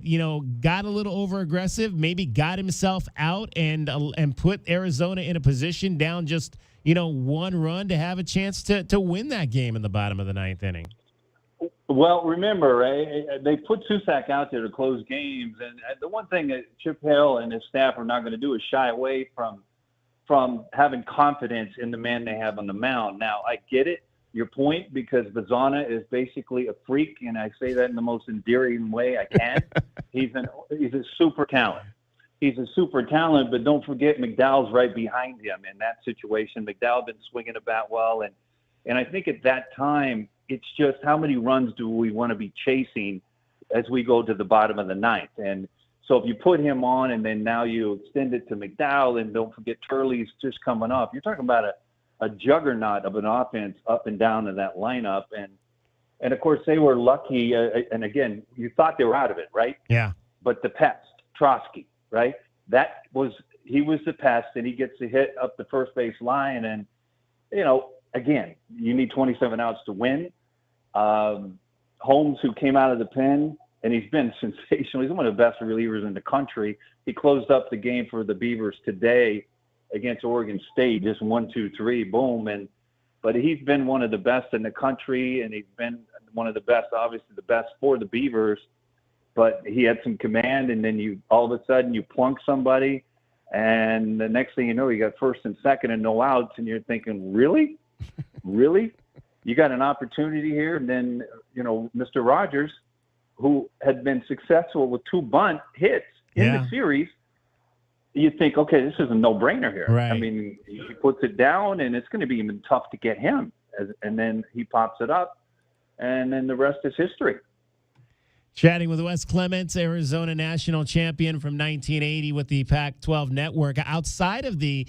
got a little over aggressive, maybe got himself out and put Arizona in a position down just, one run to have a chance to win that game in the bottom of the ninth inning. Well, remember, they put Susac out there to close games, and the one thing that Chip Hale and his staff are not going to do is shy away from having confidence in the man they have on the mound. Now, I get it, your point, because Bazzana is basically a freak, and I say that in the most endearing way I can. He's a super talent. He's a super talent, but don't forget McDowell's right behind him in that situation. McDowell been swinging the bat well, and I think at that time, it's just how many runs do we want to be chasing as we go to the bottom of the ninth. And so if you put him on and then now you extend it to McDowell, and don't forget Turley's just coming up, you're talking about a juggernaut of an offense up and down in that lineup. And of course, they were lucky. And again, you thought they were out of it, right? Yeah. But the pest, Trotsky, right? He was the pest, and he gets a hit up the first base line. And, again, you need 27 outs to win. Holmes, who came out of the pen, and he's been sensational. He's one of the best relievers in the country. He closed up the game for the Beavers today against Oregon State, just 1, 2, 3, boom. But he's been one of the best in the country, and he's been one of the best, obviously the best for the Beavers. But he had some command, and then all of a sudden you plunk somebody, and the next thing you know, you got first and second and no outs, and you're thinking, really? Really? You got an opportunity here. And then, Mr. Rogers, who had been successful with 2 bunt hits in the series, you think, okay, this is a no-brainer here. Right. I mean, he puts it down, and it's going to be even tough to get him. And then he pops it up, and then the rest is history. Chatting with Wes Clements, Arizona national champion from 1980 with the Pac-12 network. Outside of the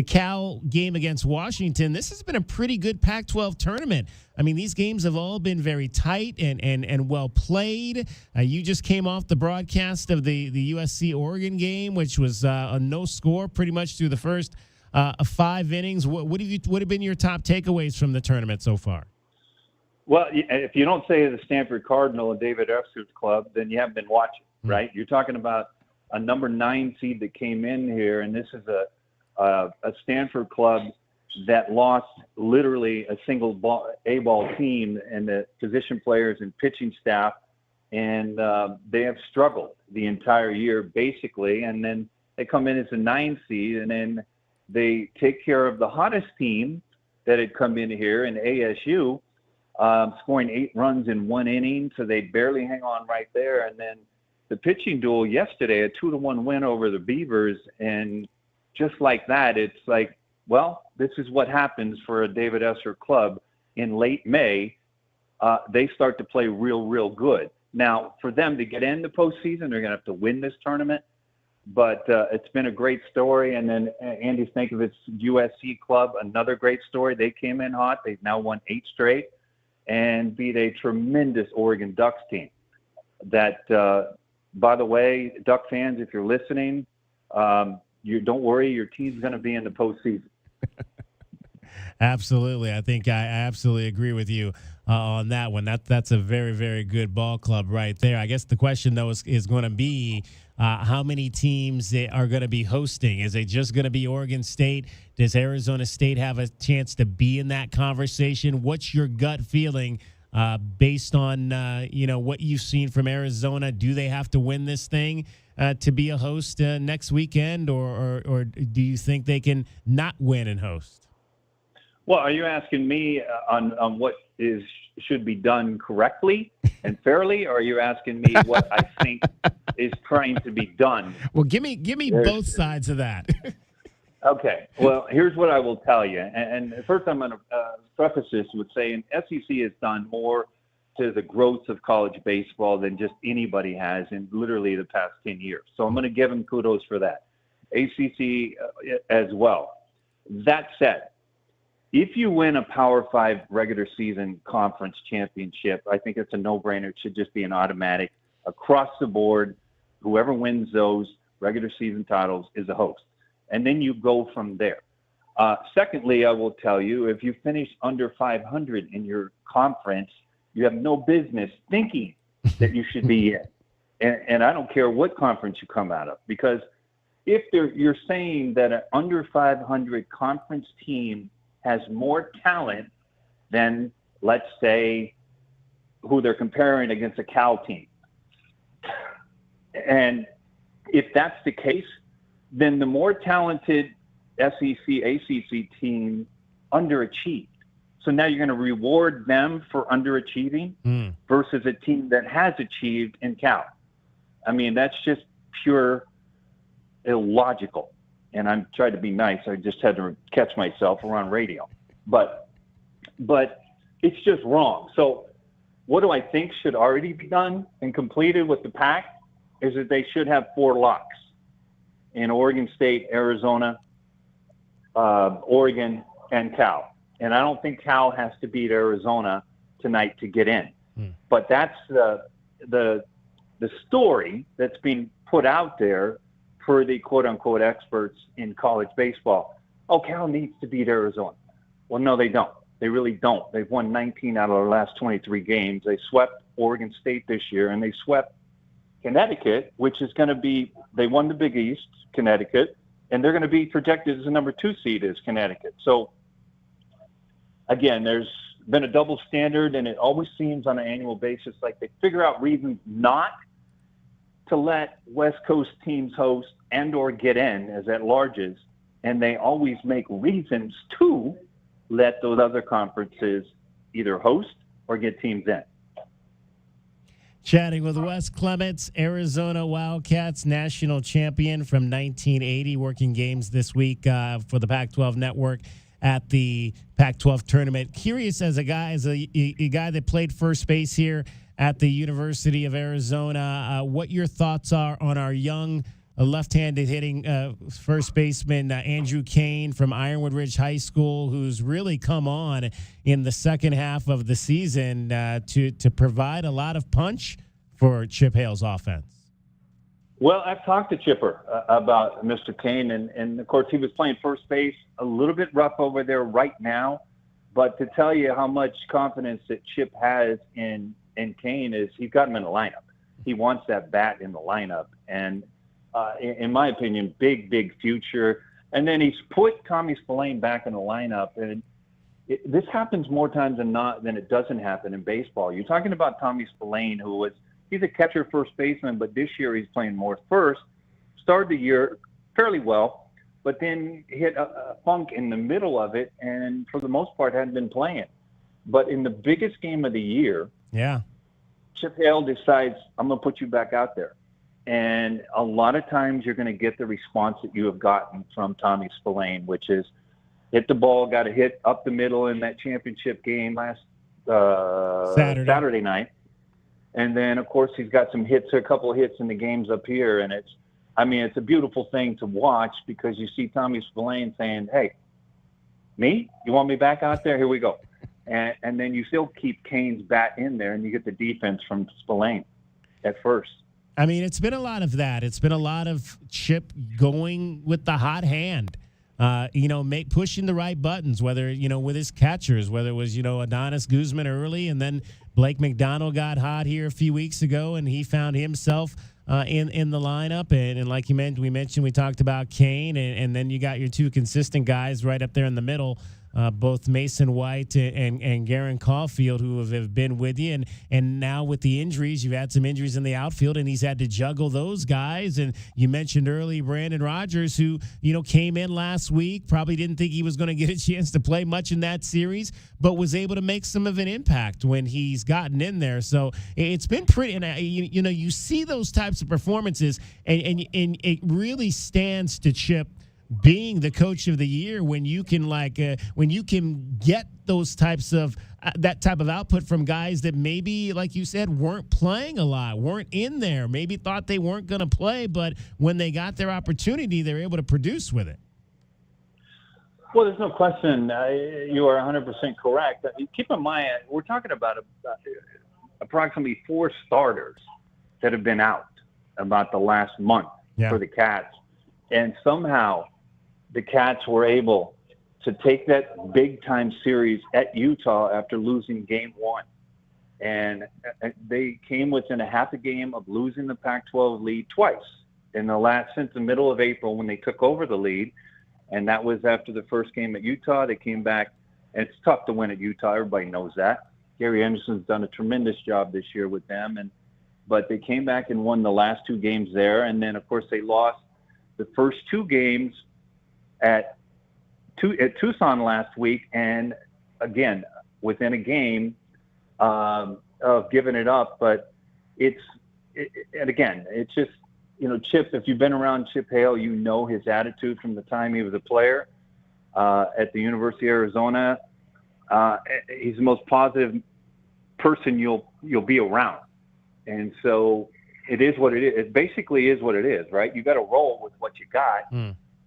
Cal game against Washington, this has been a pretty good Pac-12 tournament. I mean, these games have all been very tight and well played. You just came off the broadcast of the USC-Oregon game, which was a no score pretty much through the first 5 innings. What have been your top takeaways from the tournament so far? Well, if you don't say the Stanford Cardinal and David Efser's club, then you haven't been watching, right? You're talking about a number 9 seed that came in here, and this is a Stanford club that lost literally a single A-ball team and the position players and pitching staff, and they have struggled the entire year basically. And then they come in as a 9 seed, and then they take care of the hottest team that had come in here in ASU, scoring 8 runs in 1 inning, so they barely hang on right there. And then the pitching duel yesterday, a 2-1 win over the Beavers, and just like that, it's like, well, this is what happens for a David Esser club in late May. They start to play real good. Now, for them to get in the postseason, they're going to have to win this tournament. But it's been a great story. And then Andy Stankovic's USC club, another great story. They came in hot. They've now won 8 straight and beat a tremendous Oregon Ducks team. That, by the way, Duck fans, if you're listening, you don't worry, your team's going to be in the postseason. Absolutely. I think I absolutely agree with you on that one. That's a very, very good ball club right there. I guess the question, though, is going to be how many teams are going to be hosting. Is it just going to be Oregon State? Does Arizona State have a chance to be in that conversation? What's your gut feeling based on what you've seen from Arizona? Do they have to win this thing to be a host next weekend, or do you think they can not win and host? Well, are you asking me on what should be done correctly and fairly, or are you asking me what I think is trying to be done? Well, give me both sides of that. Okay. Well, here's what I will tell you. And first I'm going to preface this with saying SEC has done more to the growth of college baseball than just anybody has in literally the past 10 years. So I'm going to give them kudos for that. ACC as well. That said, if you win a Power 5 regular season conference championship, I think it's a no-brainer. It should just be an automatic across the board. Whoever wins those regular season titles is a host. And then you go from there. Secondly, I will tell you, if you finish under 500 in your conference, you have no business thinking that you should be in. And I don't care what conference you come out of, because if you're saying that an under 500 conference team has more talent than, let's say, who they're comparing against a Cal team. And if that's the case, then the more talented SEC, ACC team underachieved. So now you're going to reward them for underachieving versus a team that has achieved in Cal. I mean, that's just pure illogical. And I'm trying to be nice. I just had to catch myself. We're on radio. But it's just wrong. So what do I think should already be done and completed with the Pac is that they should have 4 locks in Oregon State, Arizona, Oregon, and Cal. And I don't think Cal has to beat Arizona tonight to get in. But that's the story that's being put out there for the quote-unquote experts in college baseball. Oh, Cal needs to beat Arizona. Well, no, they don't. They really don't. They've won 19 out of their last 23 games. They swept Oregon State this year, and they swept Connecticut, which is going to be – they won the Big East, Connecticut, and they're going to be projected as the number 2 seed is Connecticut. So, again, there's been a double standard, and it always seems on an annual basis like they figure out reasons not to let West Coast teams host and or get in as at-larges, and they always make reasons to let those other conferences either host or get teams in. Chatting with Wes Clements, Arizona Wildcats national champion from 1980, working games this week for the Pac-12 network at the Pac-12 tournament. Curious, as a guy that played first base here at the University of Arizona, what your thoughts are on our young left-handed hitting first baseman Andrew Kane from Ironwood Ridge High School, who's really come on in the second half of the season to provide a lot of punch for Chip Hale's offense. Well, I've talked to Chipper about Mr. Kane, and of course he was playing first base, a little bit rough over there right now, but to tell you how much confidence that Chip has in Kane is he's got him in the lineup. He wants that bat in the lineup, and in my opinion, big future. And then he's put Tommy Spillane back in the lineup, and this happens more times than not than it doesn't happen in baseball. You're talking about Tommy Spillane, he's a catcher first baseman, but this year he's playing more first. Started the year fairly well, but then hit a funk in the middle of it, and for the most part hadn't been playing. But in the biggest game of the year, Chip Hale decides, I'm going to put you back out there. And a lot of times you're going to get the response that you have gotten from Tommy Spillane, which is hit the ball, got a hit up the middle in that championship game last Saturday night. And then, of course, he's got a couple of hits in the games up here. And it's a beautiful thing to watch because you see Tommy Spillane saying, hey, me? You want me back out there? Here we go. And then you still keep Kane's bat in there, and you get the defense from Spillane at first. I mean, it's been a lot of that. It's been a lot of Chip going with the hot hand, pushing the right buttons, whether, with his catchers, whether it was, Adonis Guzman early, and then Blake McDonald got hot here a few weeks ago, and he found himself in the lineup. And like we talked about Kane, and then you got your 2 consistent guys right up there in the middle, both Mason White and Garen Caulfield, who have been with you. And now with the injuries, you've had some injuries in the outfield, and he's had to juggle those guys. And you mentioned early Brandon Rogers, who, came in last week, probably didn't think he was going to get a chance to play much in that series, but was able to make some of an impact when he's gotten in there. So it's been pretty, and you see those types of performances, and it really stands to Chip being the coach of the year when you can get those types of that type of output from guys that maybe, like you said, weren't playing a lot, weren't in there, maybe thought they weren't going to play, but when they got their opportunity, they were able to produce with it. Well, there's no question. You are 100% correct. Keep in mind, we're talking about approximately 4 starters that have been out about the last month for the Cats. And somehow the Cats were able to take that big-time series at Utah after losing game 1. And they came within a half a game of losing the Pac-12 lead twice since the middle of April when they took over the lead. And that was after the first game at Utah. They came back, and it's tough to win at Utah. Everybody knows that. Gary Anderson's done a tremendous job this year with them. But they came back and won the last 2 games there. And then, of course, they lost the first 2 games at Tucson last week. And, again, within a game of giving it up. But it's just, Chip, if you've been around Chip Hale, you know his attitude from the time he was a player at the University of Arizona. He's the most positive person you'll be around. And so it is what it is. It basically is what it is, right? You got to roll with what you got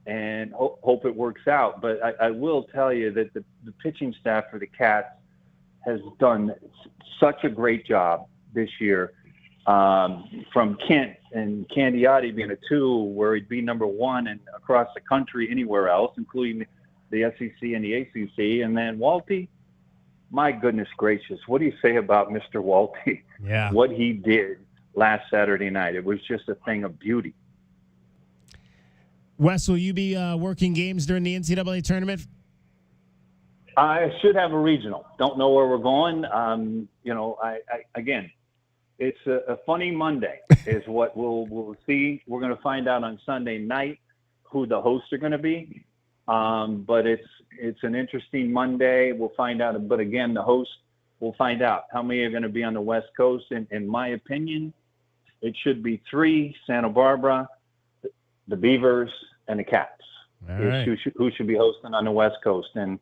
and hope it works out. But I will tell you that the pitching staff for the Cats has done such a great job this year. From Kent and Candiotti being a 2, where he'd be number 1 and across the country anywhere else, including the SEC and the ACC. And then Walty, my goodness gracious, what do you say about Mr. Walty? Yeah. What he did last Saturday night. It was just a thing of beauty. Wes, will you be working games during the NCAA tournament? I should have a regional. Don't know where we're going. Again, it's a funny Monday is what we'll see. We're going to find out on Sunday night who the hosts are going to be. But it's an interesting Monday. We'll find out. But again, the hosts, we'll find out how many are going to be on the West Coast. And in my opinion, it should be 3: Santa Barbara, the Beavers, and the Cats. Right. Who should be hosting on the West Coast. And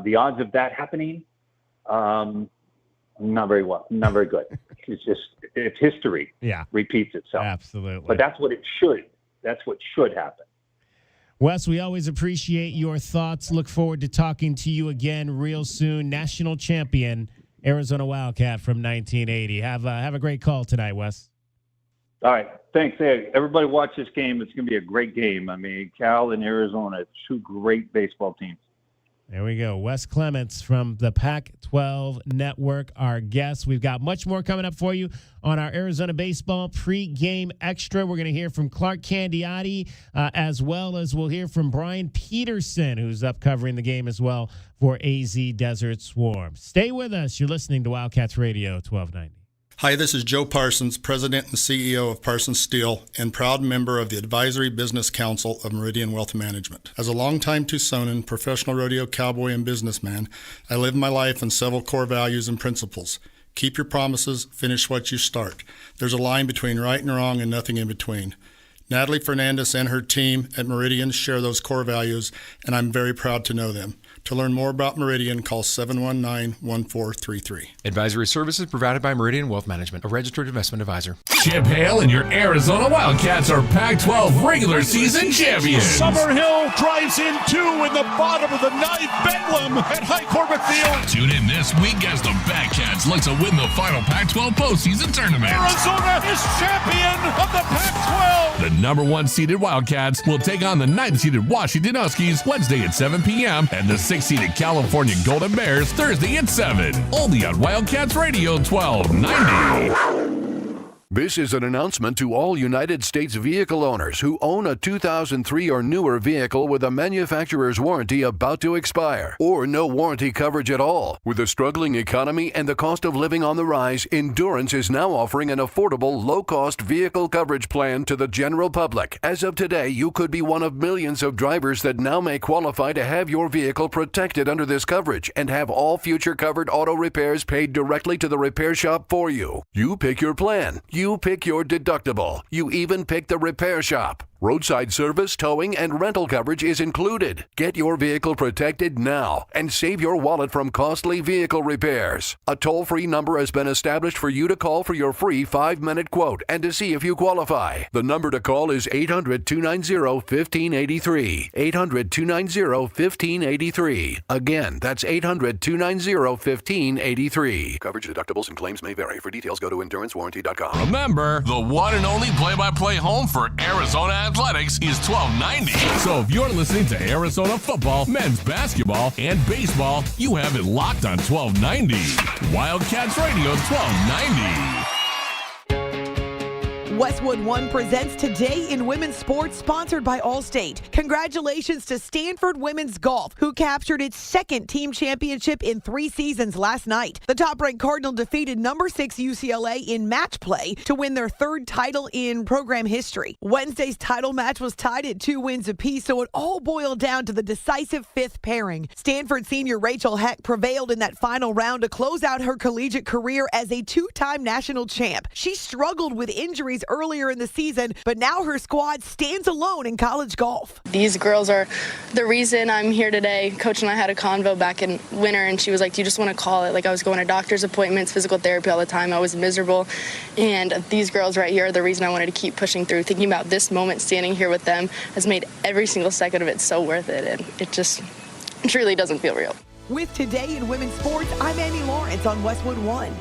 the odds of that happening, not very good. It's history repeats itself. Absolutely. But that's what should happen. Wes, we always appreciate your thoughts. Look forward to talking to you again real soon. National champion, Arizona Wildcat from 1980. Have a great call tonight, Wes. All right. Thanks. Hey, everybody watch this game. It's going to be a great game. I mean, Cal and Arizona, 2 great baseball teams. There we go. Wes Clements from the Pac-12 Network, our guest. We've got much more coming up for you on our Arizona Baseball Pre-Game Extra. We're going to hear from Clark Candiotti, as well as we'll hear from Brian Peterson, who's up covering the game as well for AZ Desert Swarm. Stay with us. You're listening to Wildcats Radio 1290. Hi, this is Joe Parsons, President and CEO of Parsons Steel and proud member of the Advisory Business Council of Meridian Wealth Management. As a longtime Tucsonan, professional rodeo cowboy, and businessman, I live my life on several core values and principles. Keep your promises, finish what you start. There's a line between right and wrong and nothing in between. Natalie Fernandez and her team at Meridian share those core values, and I'm very proud to know them. To learn more about Meridian, call 719-1433. Advisory services provided by Meridian Wealth Management, a registered investment advisor. Chip Hale and your Arizona Wildcats are Pac-12 regular season champions. Summerhill drives in 2 in the bottom of the 9th. Bedlam at High Corbett Field. Tune in this week as the Batcats look to win the final Pac-12 postseason tournament. Arizona is champion of the Pac-12. The number 1 seeded Wildcats will take on the 9th seeded Washington Huskies Wednesday at 7 p.m. and the 6th seeded California Golden Bears Thursday at 7. Only on Wildcats Radio 1290. This is an announcement to all United States vehicle owners who own a 2003 or newer vehicle with a manufacturer's warranty about to expire, or no warranty coverage at all. With a struggling economy and the cost of living on the rise, Endurance is now offering an affordable, low-cost vehicle coverage plan to the general public. As of today, you could be one of millions of drivers that now may qualify to have your vehicle protected under this coverage and have all future covered auto repairs paid directly to the repair shop for you. You pick your plan. You pick your deductible. You even pick the repair shop. Roadside service, towing, and rental coverage is included. Get your vehicle protected now and save your wallet from costly vehicle repairs. A toll-free number has been established for you to call for your free 5-minute quote and to see if you qualify. The number to call is 800-290-1583. 800-290-1583. Again, that's 800-290-1583. Coverage, deductibles, and claims may vary. For details, go to endurancewarranty.com. Remember, the one and only play-by-play home for Arizona Athletics is 1290. So if you're listening to Arizona football, men's basketball, and baseball, you have it locked on 1290. Wildcats Radio 1290. Westwood One presents Today in Women's Sports, sponsored by Allstate. Congratulations to Stanford Women's Golf, who captured its second team championship in 3 seasons last night. The top-ranked Cardinal defeated number 6 UCLA in match play to win their 3rd title in program history. Wednesday's title match was tied at 2 wins apiece, so it all boiled down to the decisive 5th pairing. Stanford senior Rachel Heck prevailed in that final round to close out her collegiate career as a 2-time national champ. She struggled with injuries earlier in the season, but now her squad stands alone in college golf. These girls are the reason I'm here today. Coach and I had a convo back in winter, and she was like, do you just want to call it? Like, I was going to doctor's appointments, physical therapy all the time. I was miserable, and these girls right here are the reason I wanted to keep pushing through. Thinking about this moment, standing here with them, has made every single second of it so worth it, and it just truly doesn't feel real. With Today in Women's Sports, I'm Amy Lawrence on Westwood One.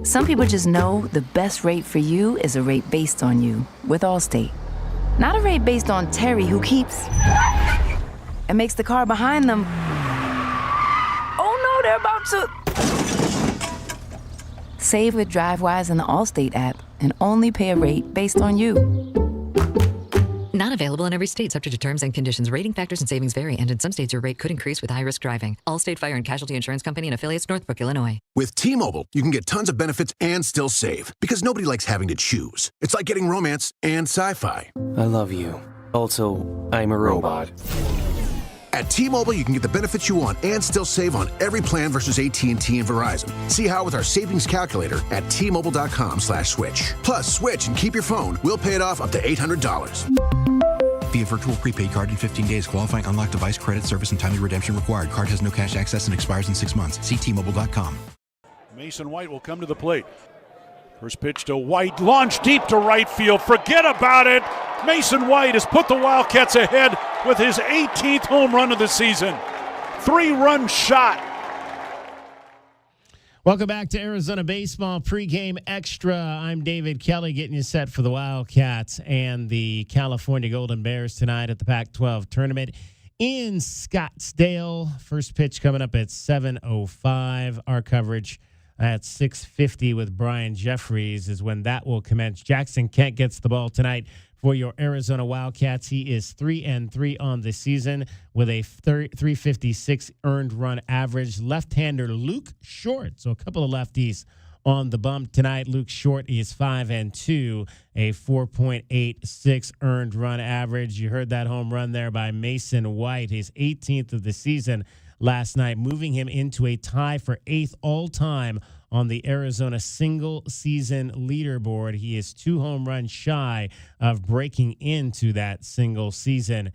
Some people just know the best rate for you is a rate based on you with Allstate. Not a rate based on Terry, who keeps and makes the car behind them. Oh no, they're about to. Save with DriveWise in the Allstate app and only pay a rate based on you. Not available in every state, subject to terms and conditions. Rating factors and savings vary, and in some states your rate could increase with high-risk driving. Allstate Fire and Casualty Insurance Company and affiliates, Northbrook, Illinois. With T-Mobile, you can get tons of benefits and still save, because nobody likes having to choose. It's like getting romance and sci-fi. I love you. Also, I'm a robot. At T-Mobile, you can get the benefits you want and still save on every plan versus AT&T and Verizon. See how with our savings calculator at T-Mobile.com/switch. Plus, switch and keep your phone. We'll pay it off up to $800. Via virtual prepaid card in 15 days. Qualifying unlocked device credit service and timely redemption required. Card has no cash access and expires in 6 months. See T-Mobile.com. Mason White will come to the plate. First pitch to White. Launch deep to right field. Forget about it. Mason White has put the Wildcats ahead with his 18th home run of the season. 3-run shot. Welcome back to Arizona Baseball Pregame Extra. I'm David Kelly getting you set for the Wildcats and the California Golden Bears tonight at the Pac-12 Tournament in Scottsdale. First pitch coming up at 7:05. Our coverage at 6:50 with Brian Jeffries is when that will commence. Jackson Kent gets the ball tonight for your Arizona Wildcats. He is 3-3 on the season with a 356 earned run average. Left-hander Luke Short, so a couple of lefties on the bump tonight. Luke Short is 5-2, a 4.86 earned run average. You heard that home run there by Mason White, his 18th of the season last night, moving him into a tie for 8th all-time on the Arizona single-season leaderboard. He is 2 home runs shy of breaking into that single-season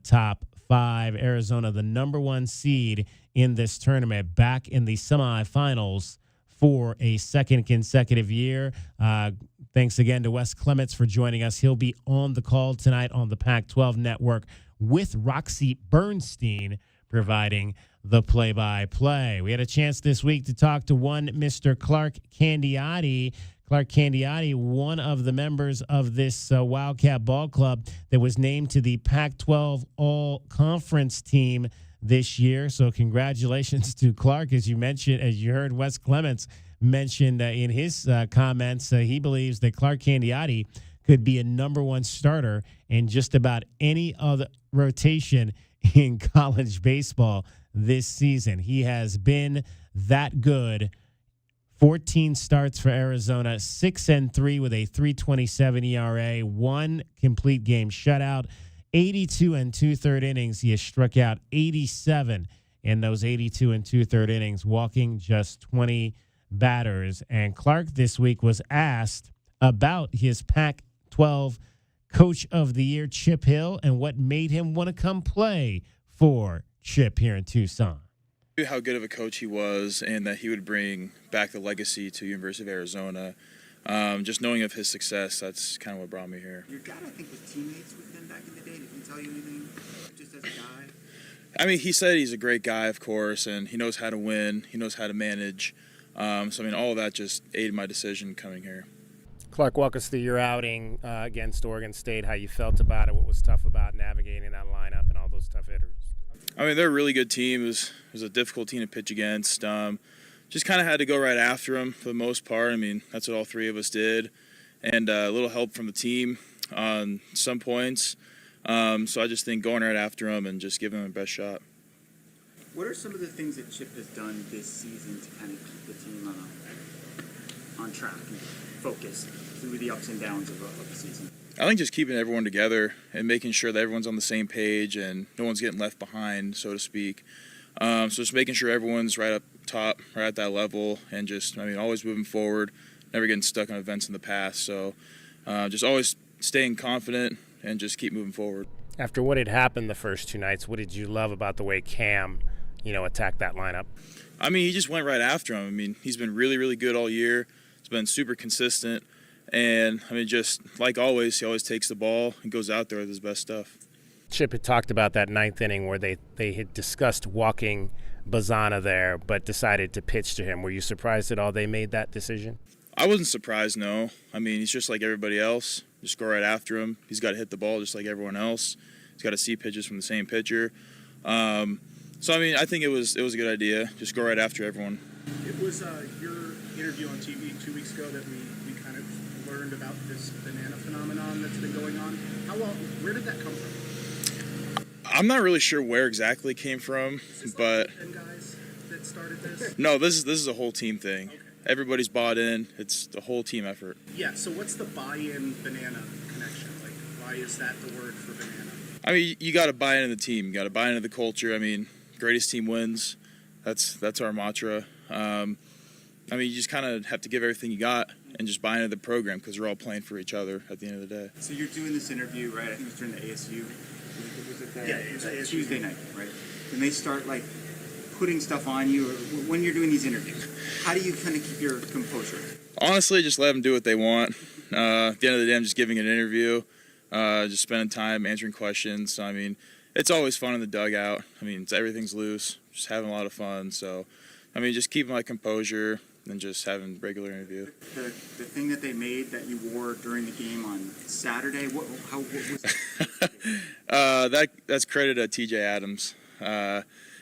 top 5. Arizona, the number 1 seed in this tournament, back in the semifinals for a second consecutive year. Thanks again to Wes Clements for joining us. He'll be on the call tonight on the Pac-12 Network with Roxy Bernstein providing the play-by-play. We had a chance this week to talk to one Mr. Clark Candiotti. Clark Candiotti, one of the members of this Wildcat Ball Club that was named to the Pac-12 All-Conference team this year. So congratulations to Clark. As you mentioned, as you heard Wes Clements mentioned in his comments, he believes that Clark Candiotti could be a number 1 starter in just about any other rotation in college baseball this season. He has been that good. 14 starts for Arizona, 6-3 with a 3.27 ERA, 1 complete game shutout, 82 2/3 innings. He has struck out 87 in those 82 2/3 innings, walking just 20 batters. And Clark this week was asked about his Pac-12 Coach of the Year, Chip Hill, and what made him want to come play for Chip here in Tucson. How good of a coach he was and that he would bring back the legacy to University of Arizona. Just knowing of his success, that's kind of what brought me here. Your dad, I think, was teammates with him back in the day. Did he tell you anything just as a guy? I mean, he said he's a great guy, of course, and he knows how to win. He knows how to manage. So, I mean, all of that just aided my decision coming here. Clark, walk us through your outing against Oregon State, how you felt about it, what was tough about navigating that lineup and all those tough hitters. I mean, they're a really good team. It was a difficult team to pitch against. Just kind of had to go right after them for the most part. I mean, that's what all three of us did. And a little help from the team on some points. So I just think going right after them and just giving them the best shot. What are some of the things that Chip has done this season to kind of keep the team on track and focused through the ups and downs of the season? I think just keeping everyone together and making sure that everyone's on the same page and no one's getting left behind, so to speak. So just making sure everyone's right up top, right at that level, and just, I mean, always moving forward, never getting stuck on events in the past. So just always staying confident and just keep moving forward. After what had happened the first two nights, what did you love about the way Cam, attacked that lineup? I mean, he just went right after him. I mean, he's been really, really good all year. He's been super consistent. And, I mean, just like always, he always takes the ball and goes out there with his best stuff. Chip had talked about that ninth inning where they had discussed walking Bazana there, but decided to pitch to him. Were you surprised at all they made that decision? I wasn't surprised, no. I mean, he's just like everybody else. Just go right after him. He's got to hit the ball just like everyone else. He's got to see pitches from the same pitcher. So, I mean, I think it was a good idea. Just go right after everyone. It was your interview on TV 2 weeks ago that we kind of learned about this banana phenomenon that's been going on. Where did that come from? I'm not really sure where exactly it came from, but guys that started this? No, this is a whole team thing. Okay. Everybody's bought in. It's the whole team effort. Yeah. So what's the buy-in banana connection? Like, why is that the word for banana? I mean, you got to buy into the team. You got to buy into the culture. I mean, greatest team wins. That's our mantra. I mean, you just kind of have to give everything you got and just buy into the program because we're all playing for each other at the end of the day. So you're doing this interview, right? I think it was during the ASU. It was ASU Tuesday night, right? And they start like putting stuff on you. Or when you're doing these interviews, how do you kind of keep your composure? Honestly, just let them do what they want. At the end of the day, I'm just giving an interview, just spending time answering questions. So, I mean, it's always fun in the dugout. I mean, everything's loose, just having a lot of fun. So, I mean, just keeping my composure and just having regular interview. The thing that they made that you wore during the game on Saturday, what was that? That's credit to TJ Adams.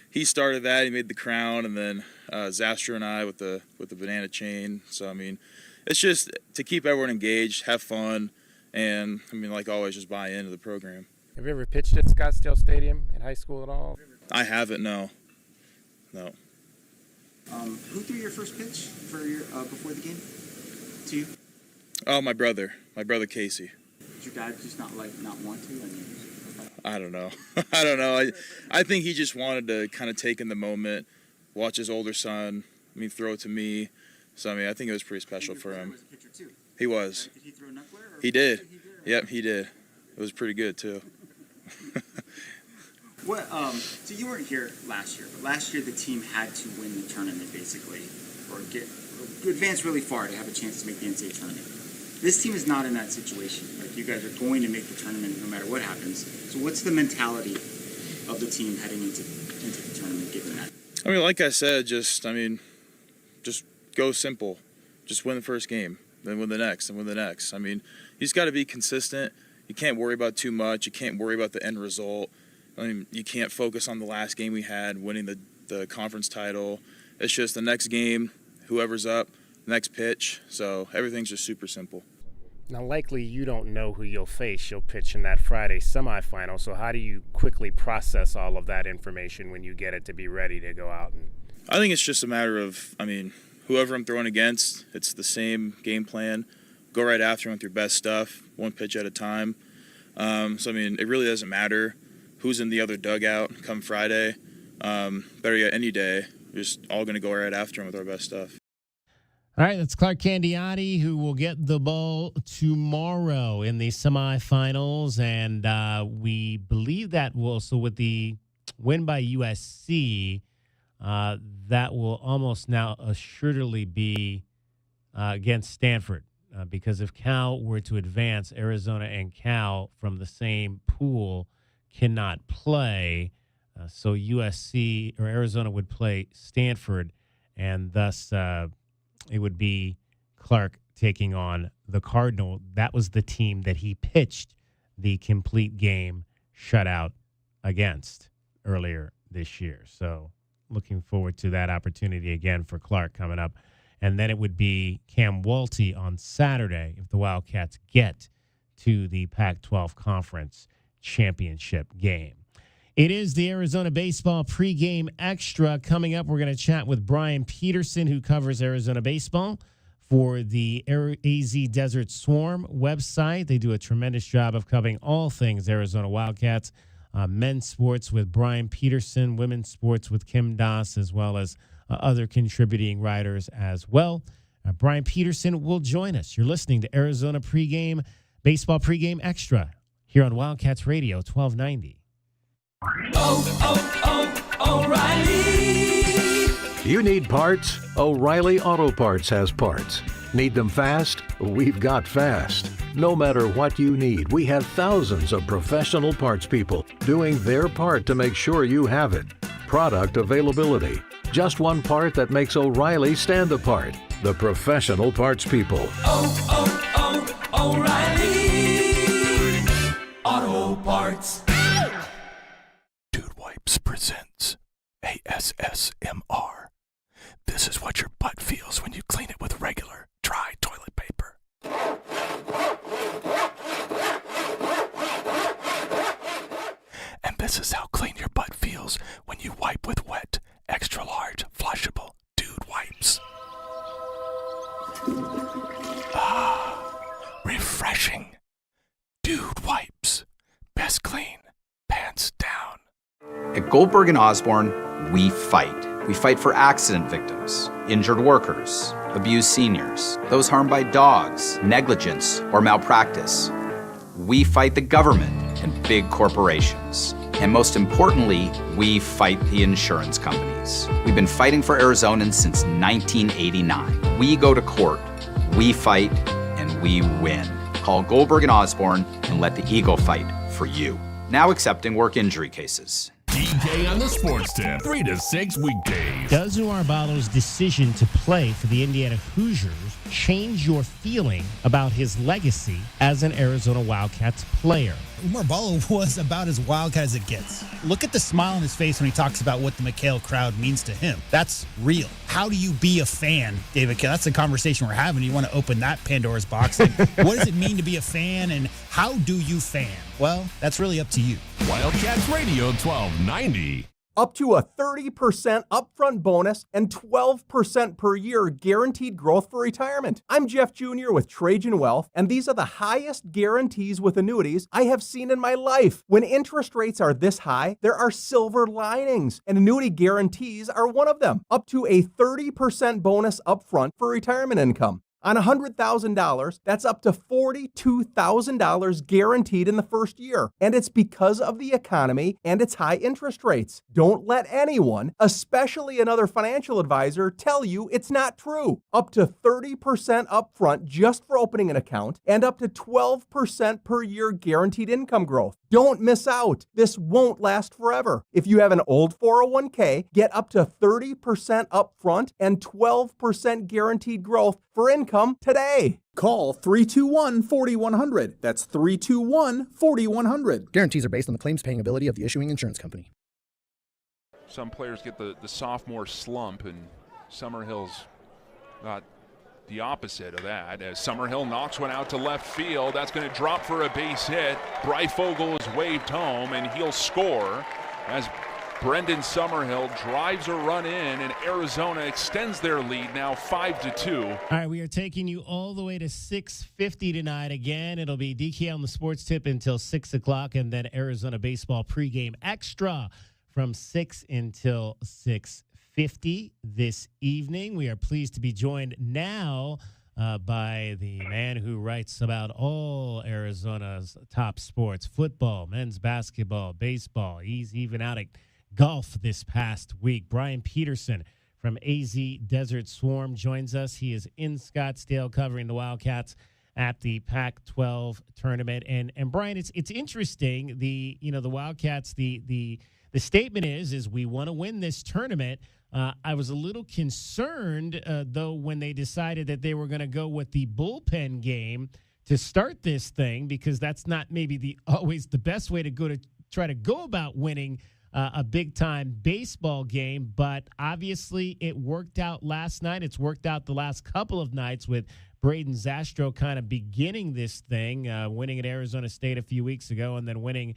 He started that. He made the crown, and then Zastro and I with the banana chain. So I mean, it's just to keep everyone engaged, have fun, and I mean, like always, just buy into the program. Have you ever pitched at Scottsdale Stadium in high school at all? I haven't. No. Who threw your first pitch for your before the game to you? Oh, my brother Casey. Did your dad just not want to? I don't know. I don't know. I think he just wanted to kind of take in the moment, watch his older son. I mean, throw it to me. So I mean, I think it was pretty special for him. Was a pitcher too. He was. Did he throw knuckler? He did. Yep, he did. It was pretty good too. What? So you weren't here last year, but last year the team had to win the tournament basically, or advance really far to have a chance to make the NCAA tournament. This team is not in that situation. Like, you guys are going to make the tournament no matter what happens. So what's the mentality of the team heading into the tournament given that? I mean, like I said, just go simple. Just win the first game, then win the next, and win the next. I mean, you just got to be consistent. You can't worry about too much. You can't worry about the end result. I mean, you can't focus on the last game we had, winning the conference title. It's just the next game, whoever's up, next pitch. So everything's just super simple. Now, likely you don't know who you'll face. You'll pitch in that Friday semifinal. So how do you quickly process all of that information when you get it to be ready to go out? I think it's just a matter of, I mean, whoever I'm throwing against, it's the same game plan. Go right after them with your best stuff, one pitch at a time. So, I mean, it really doesn't matter who's in the other dugout come Friday. Better yet, any day, we're just all going to go right after them with our best stuff. All right, that's Clark Candiotti, who will get the ball tomorrow in the semifinals. And we believe that will, so with the win by USC, that will almost now assuredly be against Stanford. Because if Cal were to advance, Arizona and Cal from the same pool cannot play. So USC or Arizona would play Stanford, and thus it would be Clark taking on the Cardinal. That was the team that he pitched the complete game shutout against earlier this year. So looking forward to that opportunity again for Clark coming up. And then it would be Cam Walty on Saturday if the Wildcats get to the Pac-12 Conference Championship game. It is the Arizona Baseball pregame extra. Coming up, we're going to chat with Brian Peterson, who covers Arizona baseball for the AZ Desert Swarm website. They do a tremendous job of covering all things Arizona Wildcats. Men's sports with Brian Peterson, women's sports with Kim Das, as well as other contributing writers as well. Brian Peterson will join us. You're listening to Arizona Baseball Pregame Extra here on Wildcats Radio 1290. O'Reilly. You need parts? O'Reilly Auto Parts has parts. Need them fast? We've got fast. No matter what you need, we have thousands of professional parts people doing their part to make sure you have it. Product availability. Just one part that makes O'Reilly stand apart. The professional parts people. O'Reilly Auto Parts. Dude Wipes presents ASSMR. This is what your butt feels when you clean it with regular, dry toilet paper. And this is how clean your butt feels when you wipe with wet, extra large, flushable Dude Wipes. Refreshing. Dude Wipes. Best clean. Pants down. At Goldberg and Osborne, we fight. We fight for accident victims, injured workers, abused seniors, those harmed by dogs, negligence, or malpractice. We fight the government and big corporations. And most importantly, we fight the insurance companies. We've been fighting for Arizonans since 1989. We go to court, we fight, and we win. Call Goldberg and Osborne and let the Eagle fight for you. Now accepting work injury cases. DK on the Sports Tip, 3 to 6 weekdays. Does Umar Ballo's decision to play for the Indiana Hoosiers change your feeling about his legacy as an Arizona Wildcats player? Umar Ballo was about as Wildcat as it gets. Look at the smile on his face when he talks about what the McHale crowd means to him. That's real. How do you be a fan, David? That's the conversation we're having. You want to open that Pandora's box. Like, what does it mean to be a fan, and how do you fan? Well, that's really up to you. Wildcats Radio 1290. Up to a 30% upfront bonus and 12% per year guaranteed growth for retirement. I'm Jeff Jr. with Trajan Wealth, and these are the highest guarantees with annuities I have seen in my life. When interest rates are this high, there are silver linings, and annuity guarantees are one of them. Up to a 30% bonus upfront for retirement income. On $100,000, that's up to $42,000 guaranteed in the first year. And it's because of the economy and its high interest rates. Don't let anyone, especially another financial advisor, tell you it's not true. Up to 30% upfront just for opening an account and up to 12% per year guaranteed income growth. Don't miss out. This won't last forever. If you have an old 401k, get up to 30% upfront and 12% guaranteed growth for income today. Call 321-4100. That's 321-4100. Guarantees are based on the claims paying ability of the issuing insurance company. Some players get the sophomore slump, and Summerhill's got the opposite of that. As Summerhill knocks one out to left field, that's going to drop for a base hit. Breifogel is waved home, and he'll score as Brendan Summerhill drives a run in, and Arizona extends their lead now 5-2. All right, we are taking you all the way to 6:50 tonight. Again, it'll be DK on the Sports Tip until 6 o'clock, and then Arizona Baseball pregame extra from 6 until 6:50. 8:50 this evening. We are pleased to be joined now by the man who writes about all Arizona's top sports: football, men's basketball, baseball. He's even out at golf this past week. Brian Peterson from AZ Desert Swarm joins us. He is in Scottsdale covering the Wildcats at the Pac-12 tournament. And Brian, it's interesting. The Wildcats, the statement is we want to win this tournament. I was a little concerned, though, when they decided that they were going to go with the bullpen game to start this thing, because that's not maybe always the best way to try to go about winning a big-time baseball game. But obviously it worked out last night. It's worked out the last couple of nights with Braden Zastro kind of beginning this thing, winning at Arizona State a few weeks ago and then winning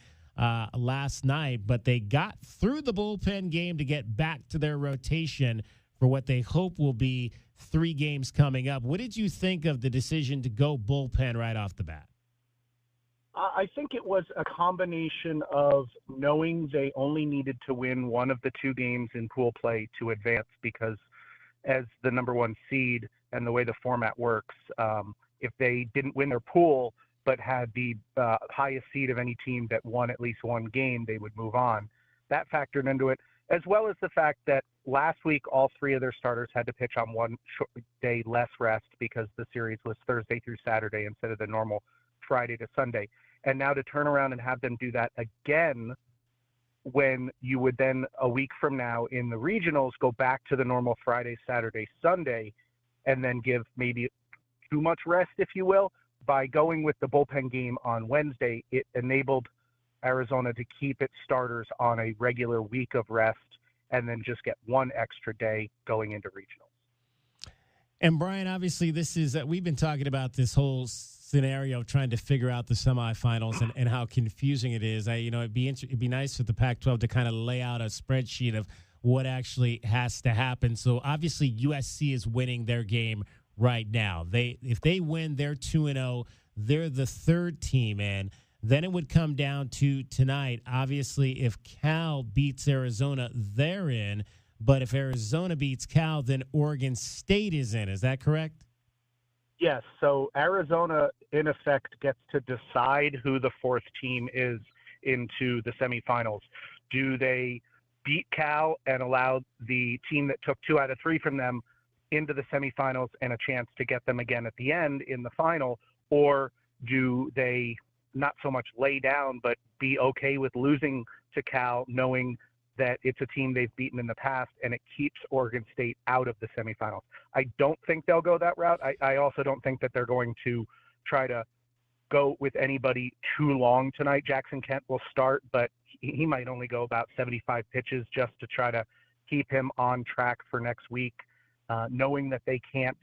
last night. But they got through the bullpen game to get back to their rotation for what they hope will be 3 games coming up. What did you think of the decision to go bullpen right off the bat? I think it was a combination of knowing they only needed to win one of the 2 games in pool play to advance, because as the number 1 seed and the way the format works, if they didn't win their pool but had the highest seed of any team that won at least 1 game, they would move on. That factored into it, as well as the fact that last week all 3 of their starters had to pitch on 1 day less rest because the series was Thursday through Saturday instead of the normal Friday to Sunday. And now to turn around and have them do that again, when you would then a week from now in the regionals go back to the normal Friday, Saturday, Sunday, and then give maybe too much rest, if you will. By going with the bullpen game on Wednesday, it enabled Arizona to keep its starters on a regular week of rest and then just get 1 extra day going into regionals. And Brian, obviously this is we've been talking about this whole scenario trying to figure out the semifinals and how confusing it is. It'd be nice for the Pac-12 to kind of lay out a spreadsheet of what actually has to happen. So obviously USC is winning their game right now. If they win, they're 2-0. They're the 3rd team in. Then it would come down to tonight. Obviously, if Cal beats Arizona, they're in. But if Arizona beats Cal, then Oregon State is in. Is that correct? Yes. So Arizona, in effect, gets to decide who the 4th team is into the semifinals. Do they beat Cal and allow the team that took 2 out of 3 from them into the semifinals and a chance to get them again at the end in the final? Or do they not so much lay down, but be okay with losing to Cal, knowing that it's a team they've beaten in the past and it keeps Oregon State out of the semifinals? I don't think they'll go that route. I also don't think that they're going to try to go with anybody too long tonight. Jackson Kent will start, but he might only go about 75 pitches just to try to keep him on track for next week, knowing that they can't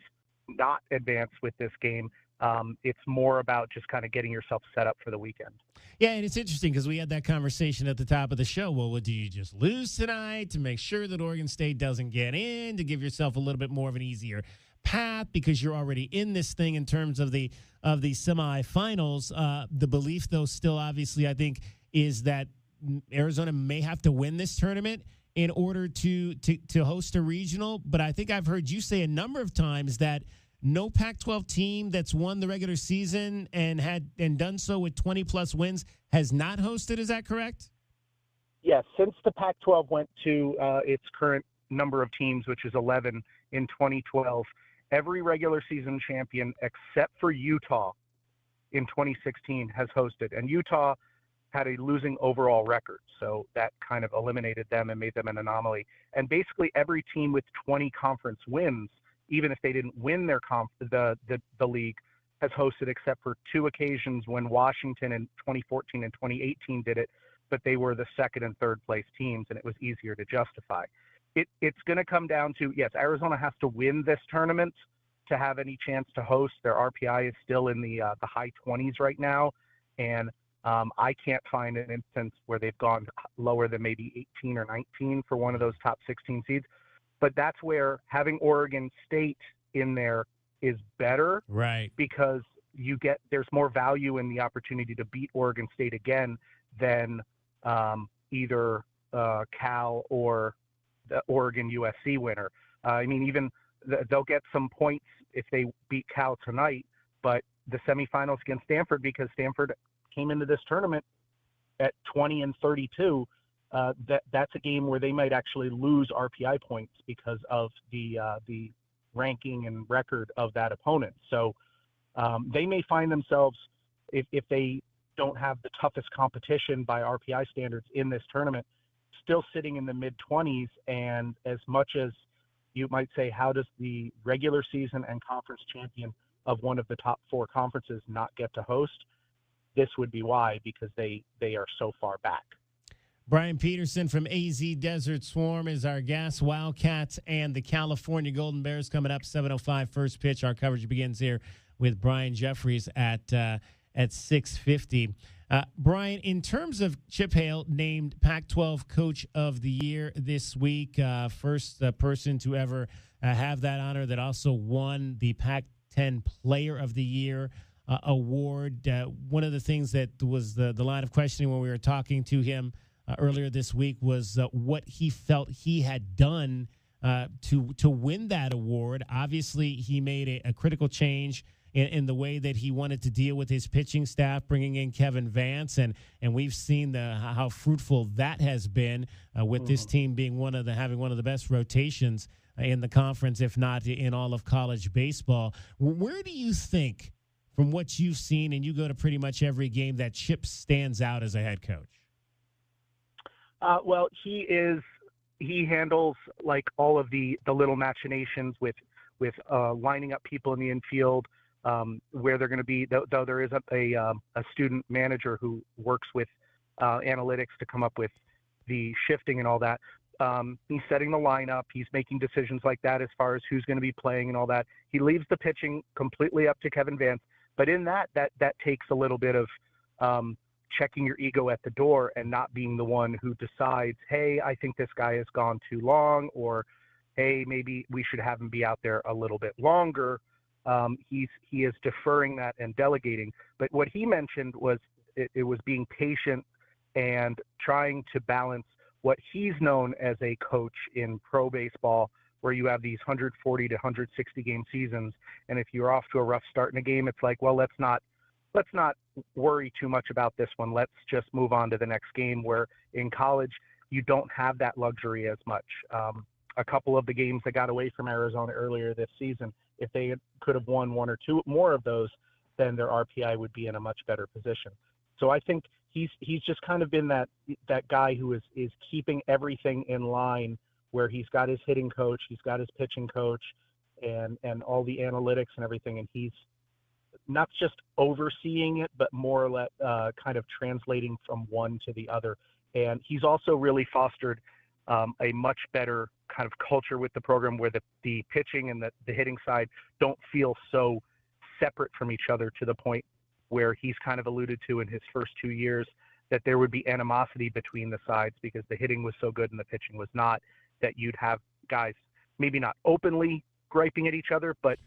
not advance with this game. It's more about just kind of getting yourself set up for the weekend. Yeah, and it's interesting because we had that conversation at the top of the show. Well, do you just lose tonight to make sure that Oregon State doesn't get in, to give yourself a little bit more of an easier path because you're already in this thing in terms of the semifinals? The belief, though, still obviously, I think, is that Arizona may have to win this tournament in order to host a regional. But I think I've heard you say a number of times that no Pac-12 team that's won the regular season and done so with 20-plus wins has not hosted. Is that correct? Yes. Since the Pac-12 went to its current number of teams, which is 11 in 2012, every regular season champion except for Utah in 2016 has hosted. And Utah had a losing overall record, so that kind of eliminated them and made them an anomaly. And basically every team with 20 conference wins, even if they didn't win their the league, has hosted except for 2 occasions when Washington in 2014 and 2018 did it, but they were the 2nd and 3rd place teams, and it was easier to justify. It's going to come down to, yes, Arizona has to win this tournament to have any chance to host. Their RPI is still in the high 20s right now, and I can't find an instance where they've gone lower than maybe 18 or 19 for one of those top 16 seeds. But that's where having Oregon State in there is better, right? Because there's more value in the opportunity to beat Oregon State again than either Cal or the Oregon USC winner. I mean, even they'll get some points if they beat Cal tonight, but the semifinals against Stanford, because Stanford came into this tournament at 20-32, that's a game where they might actually lose RPI points because of the ranking and record of that opponent. So they may find themselves, if they don't have the toughest competition by RPI standards in this tournament, still sitting in the mid-20s. And as much as you might say, how does the regular season and conference champion of one of the top four conferences not get to host? This would be why, because they are so far back. Brian Peterson from AZ Desert Swarm is our guest. Wildcats and the California Golden Bears coming up, 7:05 first pitch. Our coverage begins here with Brian Jeffries at 6:50. Brian, in terms of Chip Hale named Pac-12 Coach of the Year this week, first person to ever have that honor, that also won the Pac-10 Player of the Year award. One of the things that was the line of questioning when we were talking to him earlier this week was what he felt he had done to win that award. Obviously, he made a critical change in the way that he wanted to deal with his pitching staff, bringing in Kevin Vance, and we've seen how fruitful that has been with this team being having one of the best rotations in the conference, if not in all of college baseball. Where do you think, from what you've seen, and you go to pretty much every game, that Chip stands out as a head coach? Well, he handles like all of the little machinations with lining up people in the infield, where they're going to be, though there is a student manager who works with analytics to come up with the shifting and all that. He's setting the lineup. He's making decisions like that as far as who's going to be playing and all that. He leaves the pitching completely up to Kevin Vance. But in that takes a little bit of checking your ego at the door and not being the one who decides, hey, I think this guy has gone too long, or hey, maybe we should have him be out there a little bit longer. He is deferring that and delegating. But what he mentioned was it was being patient and trying to balance what he's known as a coach in pro baseball, where you have these 140 to 160 game seasons. And if you're off to a rough start in a game, it's like, well, let's not worry too much about this one. Let's just move on to the next game, where in college, you don't have that luxury as much. A couple of the games that got away from Arizona earlier this season, if they could have won one or two more of those, then their RPI would be in a much better position. So I think he's just kind of been that guy who is keeping everything in line, where he's got his hitting coach, he's got his pitching coach, and all the analytics and everything, and he's not just overseeing it, but more or less kind of translating from one to the other. And he's also really fostered a much better kind of culture with the program, where the pitching and the hitting side don't feel so separate from each other, to the point where he's kind of alluded to in his first 2 years that there would be animosity between the sides because the hitting was so good and the pitching was not, that you'd have guys maybe not openly griping at each other, but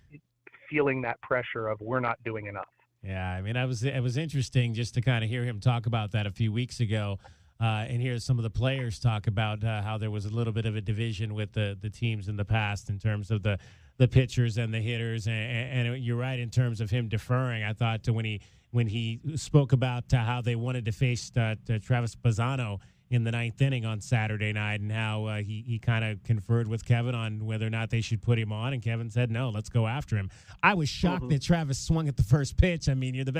feeling that pressure of we're not doing enough. Yeah, I mean, it was interesting just to kind of hear him talk about that a few weeks ago, and hear some of the players talk about how there was a little bit of a division with the teams in the past in terms of the pitchers and the hitters, and you're right in terms of him deferring. I thought when he spoke about how they wanted to face Travis Bazzano in the ninth inning on Saturday night, and how he kind of conferred with Kevin on whether or not they should put him on, and Kevin said, no, let's go after him. I was shocked that Travis swung at the first pitch. I mean, you're the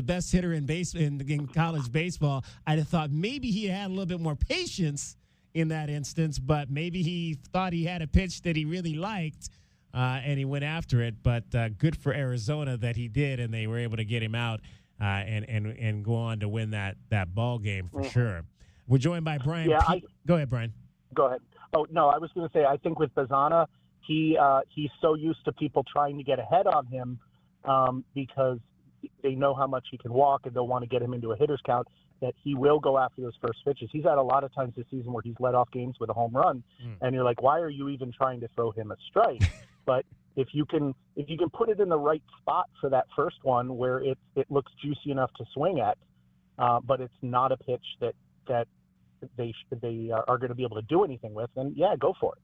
best hitter in college baseball. I'd have thought maybe he had a little bit more patience in that instance, but maybe he thought he had a pitch that he really liked, and he went after it. But good for Arizona that he did, and they were able to get him out and go on to win that ball game for sure. We're joined by Brian. Yeah, go ahead, Brian. Go ahead. Oh, no, I was going to say, I think with Bazzana, he's so used to people trying to get ahead on him because they know how much he can walk and they'll want to get him into a hitter's count, that he will go after those first pitches. He's had a lot of times this season where he's led off games with a home run, and you're like, why are you even trying to throw him a strike? But if you can put it in the right spot for that first one, where it looks juicy enough to swing at, but it's not a pitch that they are going to be able to do anything with, then yeah, go for it.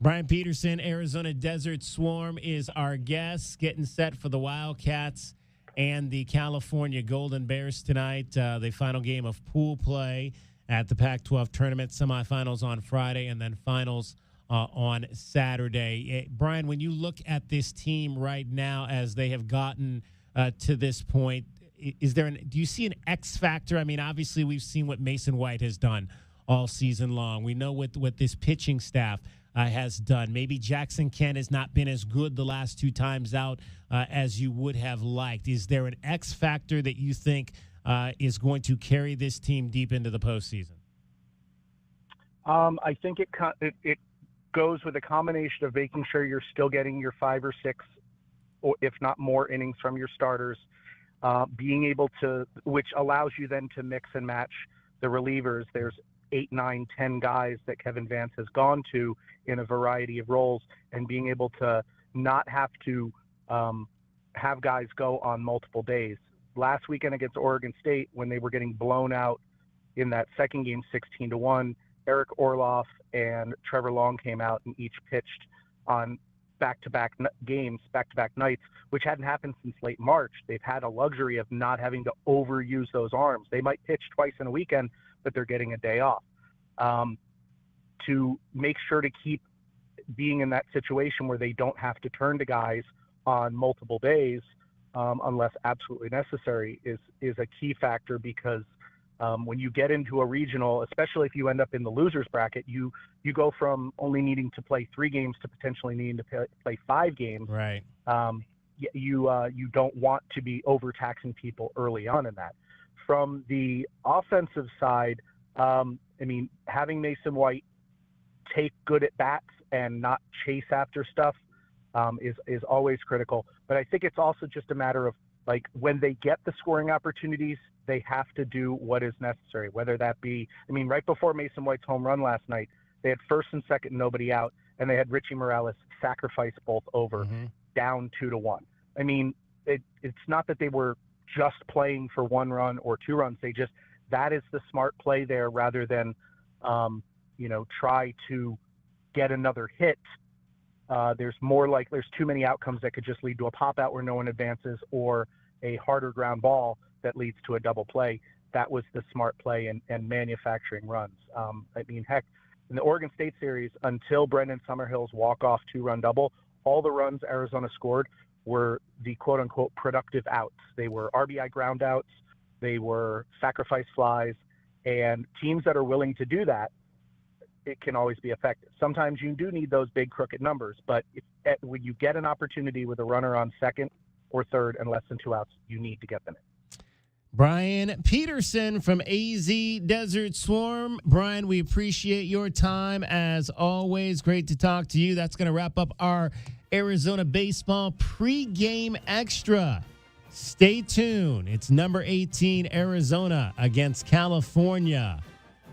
Brian Peterson, Arizona Desert Swarm, is our guest, getting set for the Wildcats and the California Golden Bears tonight. The final game of pool play at the Pac-12 Tournament, semifinals on Friday, and then finals on Saturday. Brian, when you look at this team right now as they have gotten to this point, do you see an X factor? I mean, obviously we've seen what Mason White has done all season long. We know what this pitching staff has done. Maybe Jackson Kent has not been as good the last two times out as you would have liked. Is there an X factor that you think is going to carry this team deep into the postseason? I think it goes with a combination of making sure you're still getting your 5 or 6, or if not more, innings from your starters, being able to, which allows you then to mix and match the relievers. There's 8, 9, 10 guys that Kevin Vance has gone to in a variety of roles, and being able to not have to have guys go on multiple days. Last weekend against Oregon State, when they were getting blown out in that second game 16-1, Eric Orloff and Trevor Long came out and each pitched on back-to-back games, back-to-back nights, which hadn't happened since late March. They've had a luxury of not having to overuse those arms. They might pitch twice in a weekend, but they're getting a day off. To make sure to keep being in that situation where they don't have to turn to guys on multiple days unless absolutely necessary is a key factor, because when you get into a regional, especially if you end up in the losers bracket, you go from only needing to play 3 games to potentially needing to play 5 games. Right. You don't want to be overtaxing people early on in that. From the offensive side, I mean, having Mason White take good at bats and not chase after stuff is always critical. But I think it's also just a matter of, like, when they get the scoring opportunities, they have to do what is necessary, whether that be, I mean, right before Mason White's home run last night, they had first and second, nobody out, and they had Richie Morales sacrifice both over, down 2-1. I mean, it's not that they were just playing for 1 run or 2 runs. That is the smart play there, rather than, try to get another hit. There's too many outcomes that could just lead to a pop out where no one advances, or a harder ground ball that leads to a double play. That was the smart play and manufacturing runs. I mean, heck, in the Oregon State series, until Brendan Summerhill's walk-off 2-run double, all the runs Arizona scored were the quote-unquote productive outs. They were RBI ground outs. They were sacrifice flies. And teams that are willing to do that, it can always be effective. Sometimes you do need those big crooked numbers, but when you get an opportunity with a runner on second or third and less than 2 outs, you need to get them in. Brian Peterson from AZ Desert Swarm. Brian, we appreciate your time as always. Great to talk to you. That's going to wrap up our Arizona baseball pregame extra. Stay tuned. It's number 18 Arizona against California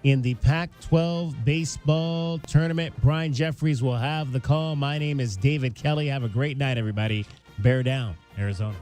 in the Pac-12 baseball tournament. Brian Jeffries will have the call. My name is David Kelly. Have a great night, everybody. Bear down, Arizona.